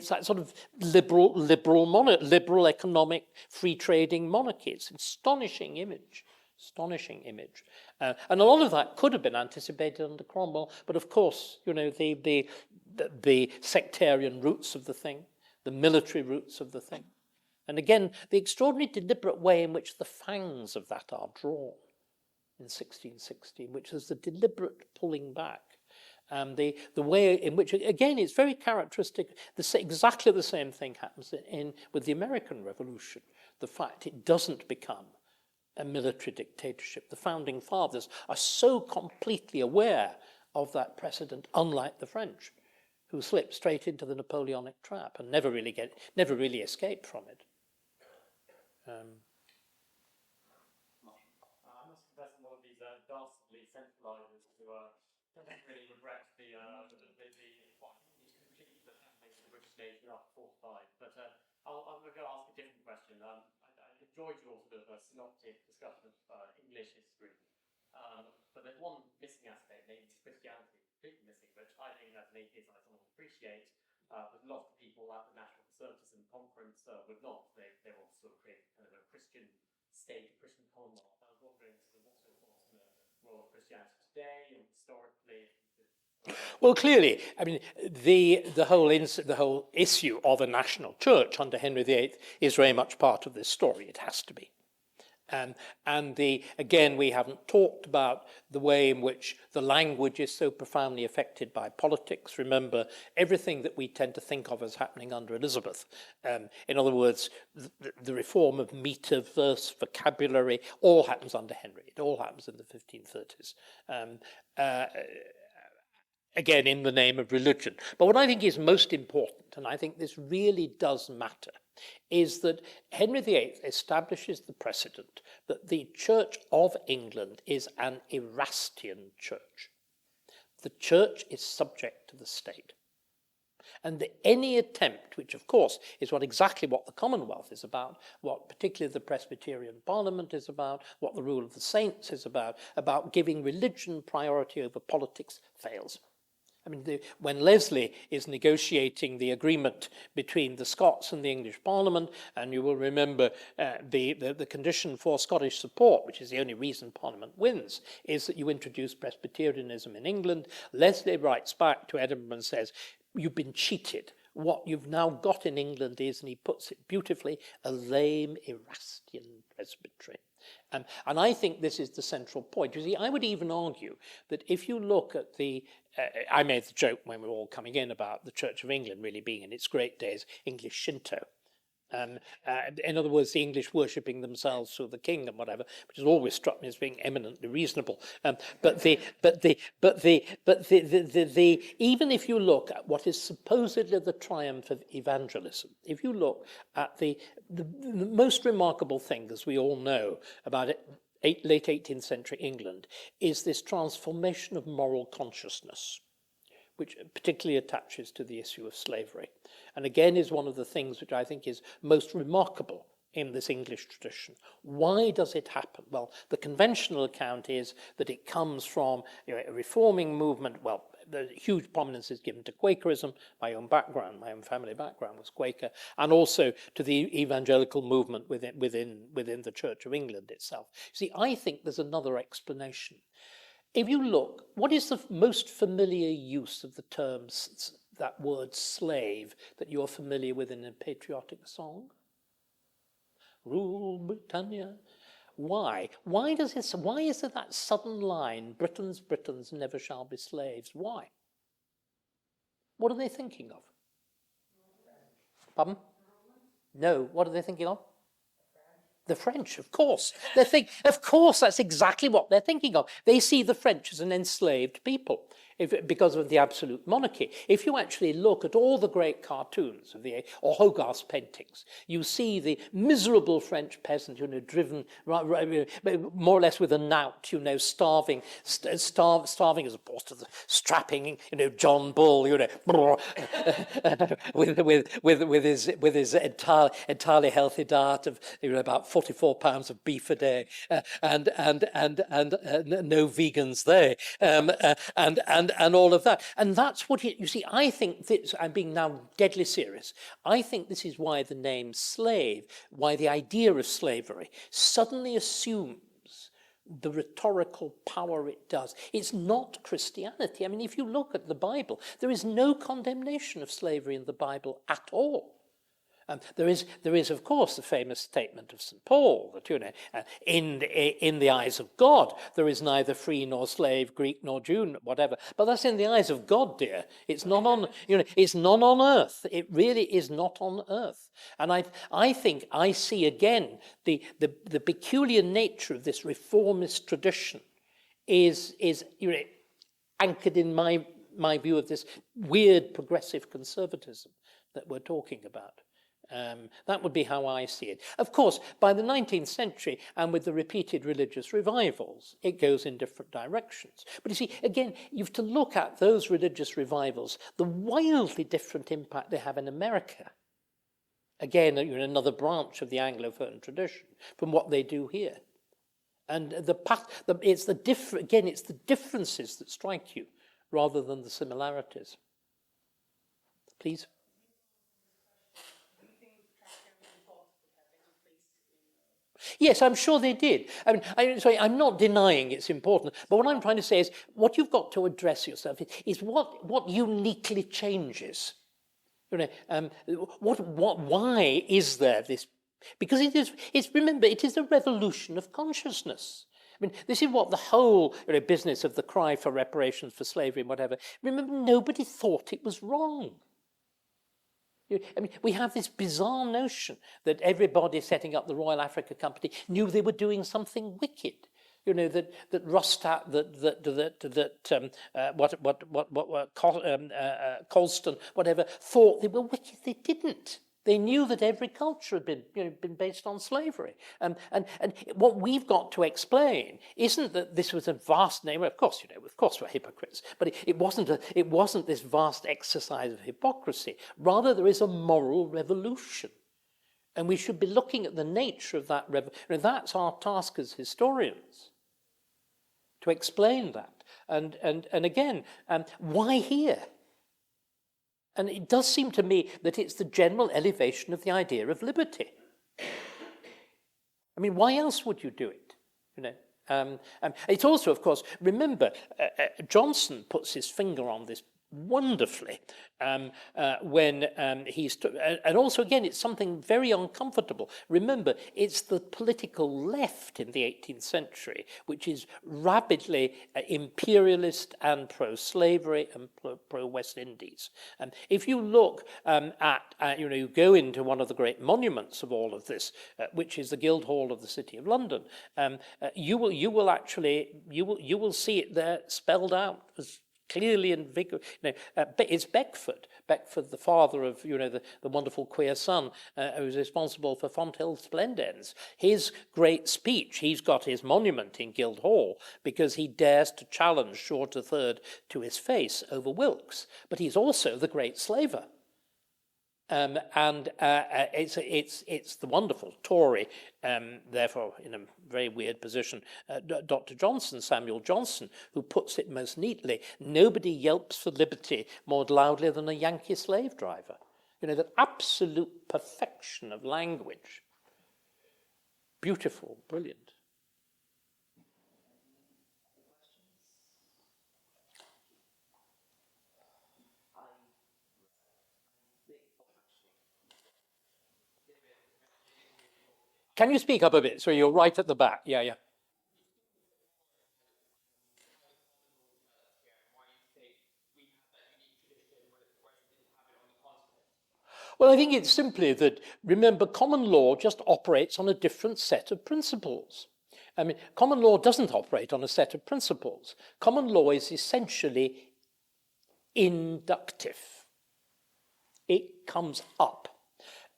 that sort of liberal economic free trading monarchy. It's an astonishing image. And a lot of that could have been anticipated under Cromwell, but of course, you know, the sectarian roots of the thing, the military roots of the thing. And again, the extraordinary deliberate way in which the fangs of that are drawn in 1616, which is the deliberate pulling back. The way in which, again, it's very characteristic. Exactly the same thing happens with the American Revolution. The fact it doesn't become a military dictatorship. The founding fathers are so completely aware of that precedent, unlike the French, who slip straight into the Napoleonic trap and never really escape from it. I must confess, one of these dastardly centralisers who doesn't really regret the British nation after 45. But I'm going to go ask a different question. I enjoyed your sort of synoptic discussion of English history, but there's one missing aspect, namely Christianity, completely missing, which I think as an atheist I somewhat appreciate. But lots of people at the National Conservatism conference would not. They want to sort of create kind of a Christian state, a Christian commonwealth. I was wondering sort of what's your thoughts on the role of Christianity today and historically. Well, clearly, I mean, the whole issue of a national church under Henry VIII is very much part of this story. It has to be. Again, we haven't talked about the way in which the language is so profoundly affected by politics. Remember, everything that we tend to think of as happening under Elizabeth, in other words, the reform of meter, verse, vocabulary, all happens under Henry. It all happens in the 1530s. Again, in the name of religion. But what I think is most important, and I think this really does matter, is that Henry VIII establishes the precedent that the Church of England is an Erastian church. The church is subject to the state. And any attempt, which of course is exactly what the Commonwealth is about, what particularly the Presbyterian Parliament is about, what the rule of the saints is about giving religion priority over politics, fails. I mean, when Leslie is negotiating the agreement between the Scots and the English Parliament, and you will remember the condition for Scottish support, which is the only reason Parliament wins, is that you introduce Presbyterianism in England. Leslie writes back to Edinburgh and says, you've been cheated. What you've now got in England is, and he puts it beautifully, a lame Erastian presbytery. And I think this is the central point. You see, I would even argue that if you look at I made the joke when we were all coming in about the Church of England really being in its great days English Shinto. In other words, the English worshipping themselves through the king and whatever, which has always struck me as being eminently reasonable. Even if you look at what is supposedly the triumph of evangelism, if you look at the most remarkable thing, as we all know about it, late 18th century England, is this transformation of moral consciousness, which particularly attaches to the issue of slavery. And again is one of the things which I think is most remarkable in this English tradition. Why does it happen? Well, the conventional account is that it comes from a reforming movement. Well, the huge prominence is given to Quakerism. My own family background was Quaker, and also to the evangelical movement within the Church of England itself. See, I think there's another explanation. If you look, what is the most familiar use of the term, that word slave, that you're familiar with in a patriotic song? Rule Britannia. Why? Why is there that sudden line, Britons never shall be slaves? Why? What are they thinking of? Pardon? No, what are they thinking of? The French, of course. Of course, that's exactly what they're thinking of. They see the French as an enslaved people because of the absolute monarchy. If you actually look at all the great cartoons of the or Hogarth's paintings, you see the miserable French peasant, driven more or less with a knout, starving as opposed to the strapping, John Bull, with his entirely healthy diet of about 44 pounds of beef a day, and no vegans there, and all of that. And that's what you see. I think this, I'm being now deadly serious. I think this is why the name slave, why the idea of slavery suddenly assumes the rhetorical power it does. It's not Christianity. I mean, if you look at the Bible, there is no condemnation of slavery in the Bible at all. There is, of course, the famous statement of St. Paul that in the eyes of God there is neither free nor slave, Greek nor Jew, whatever. But that's in the eyes of God, dear. It's not on it's not on earth. It really is not on earth. And I think I see again the peculiar nature of this reformist tradition is anchored in my view of this weird progressive conservatism that we're talking about. That would be how I see it. Of course, by the 19th century, and with the repeated religious revivals, it goes in different directions. But you see, again, you have to look at those religious revivals, the wildly different impact they have in America. Again, another branch of the Anglophone tradition from what they do here. And it's the differences that strike you rather than the similarities. Please. Yes, I'm sure they did. I'm not denying it's important, but what I'm trying to say is what you've got to address yourself is what uniquely changes. Why is there this? Because remember, it is a revolution of consciousness. I mean, this is what the whole business of the cry for reparations for slavery and whatever. Remember, nobody thought it was wrong. I mean, we have this bizarre notion that everybody setting up the Royal Africa Company knew they were doing something wicked. That Rustat, Colston, whatever, thought they were wicked. They didn't. They knew that every culture had been based on slavery. And what we've got to explain isn't that this was a vast name. Of course, we're hypocrites, but it wasn't this vast exercise of hypocrisy. Rather, there is a moral revolution. And we should be looking at the nature of that revolution. That's our task as historians, to explain that. And again, why here? And it does seem to me that it's the general elevation of the idea of liberty. I mean, why else would you do it? It's also, of course, remember, Johnson puts his finger on this wonderfully when he's... and also, again, it's something very uncomfortable. Remember, it's the political left in the 18th century which is rabidly imperialist and pro-slavery and pro-West Indies. If you look you go into one of the great monuments of all of this, which is the Guildhall of the City of London, you will see it there spelled out as clearly and vigorous. It's Beckford, the father of the wonderful queer son who's responsible for Fonthill Splendens. His great speech, he's got his monument in Guildhall because he dares to challenge Shaw III to his face over Wilkes. But he's also the great slaver. It's the wonderful Tory, therefore in a very weird position, Dr. Johnson, Samuel Johnson, who puts it most neatly: nobody yelps for liberty more loudly than a Yankee slave driver. That absolute perfection of language. Beautiful, brilliant. Can you speak up a bit? So you're right at the back. Yeah. Well, I think it's simply that, remember, common law just operates on a different set of principles. I mean, common law doesn't operate on a set of principles. Common law is essentially inductive. It comes up.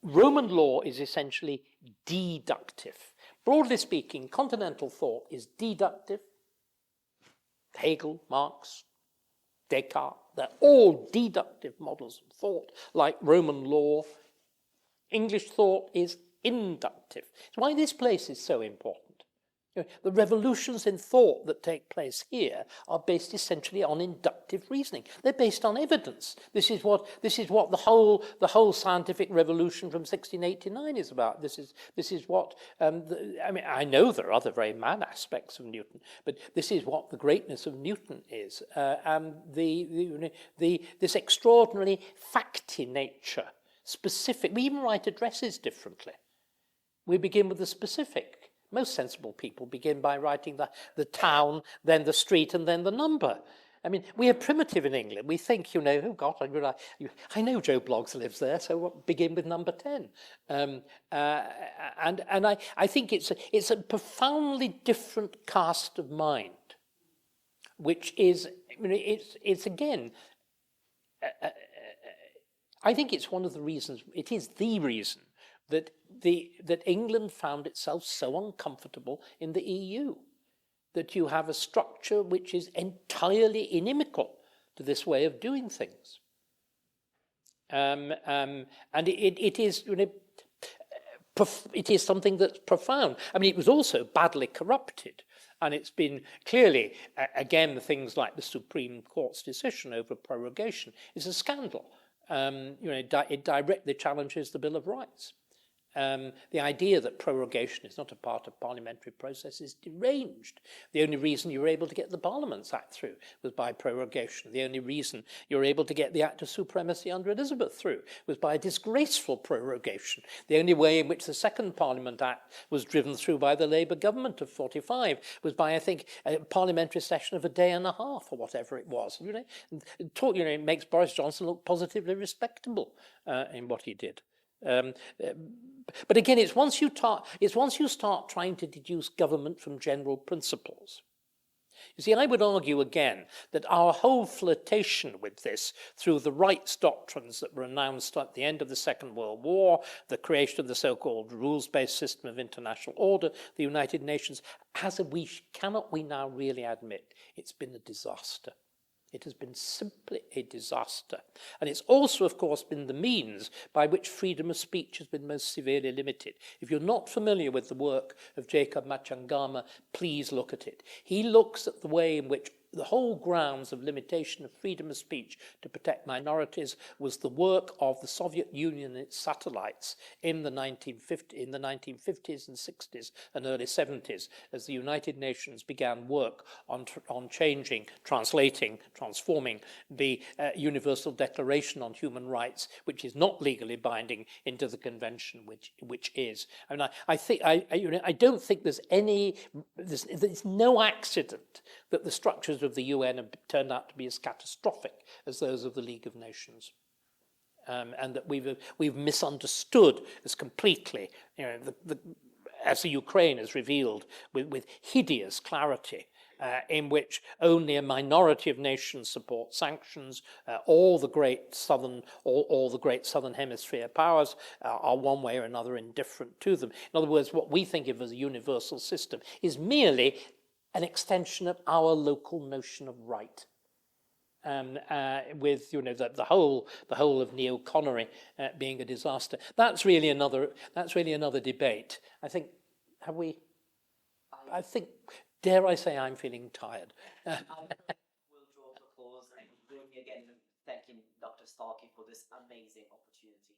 Roman law is essentially deductive. Broadly speaking, continental thought is deductive. Hegel, Marx, Descartes, they're all deductive models of thought, like Roman law. English thought is inductive. It's why this place is so important. You know, the revolutions in thought that take place here are based essentially on inductive reasoning. They're based on evidence. This is what the whole scientific revolution from 1689 is about. This is what I mean. I know there are other very mad aspects of Newton, but this is what the greatness of Newton is, and this extraordinarily facty nature, specific. We even write addresses differently. We begin with the specific. Most sensible people begin by writing the town, then the street, and then the number. I mean, we are primitive in England. We think, you know, oh God, I know Joe Bloggs lives there, so we'll begin with number 10. And I think it's a profoundly different cast of mind, which is, I mean, it's again, I think it's one of the reasons, it is the reason that England found itself so uncomfortable in the EU, that you have a structure which is entirely inimical to this way of doing things. And it is, you know, it is something that's profound. I mean, it was also badly corrupted. And it's been clearly, again, the things like the Supreme Court's decision over prorogation is a scandal. You know, it directly challenges the Bill of Rights. The idea that prorogation is not a part of parliamentary process is deranged. The only reason you were able to get the Parliaments Act through was by prorogation. The only reason you were able to get the Act of Supremacy under Elizabeth through was by a disgraceful prorogation. The only way in which the Second Parliament Act was driven through by the Labour government of 45 was by, I think, a parliamentary session of a day and a half or whatever it was. You know, it makes Boris Johnson look positively respectable in what he did. But again, it's once you start trying to deduce government from general principles. You see, I would argue again that our whole flirtation with this through the rights doctrines that were announced at the end of the Second World War, the creation of the so-called rules-based system of international order, the United Nations, cannot we now really admit it's been a disaster. It has been simply a disaster. And it's also, of course, been the means by which freedom of speech has been most severely limited. If you're not familiar with the work of Jacob Machangama, please look at it. He looks at the way in which the whole grounds of limitation of freedom of speech to protect minorities was the work of the Soviet Union and its satellites in the 1950s and 60s and early 70s, as the United Nations began work on changing, translating, transforming the Universal Declaration on Human Rights, which is not legally binding, into the convention, which is. I mean, I don't think there's no accident that the structures of the UN have turned out to be as catastrophic as those of the League of Nations, and that we've misunderstood as completely, you know, as the Ukraine has revealed with hideous clarity, in which only a minority of nations support sanctions. All the great southern hemisphere powers are one way or another indifferent to them. In other words, what we think of as a universal system is merely an extension of our local notion of right, with, you know, the whole of neo-Connery being a disaster. That's really another debate. I think dare I say, I'm feeling tired. We'll draw to a close and join me again in thanking Dr. Starkey for this amazing opportunity.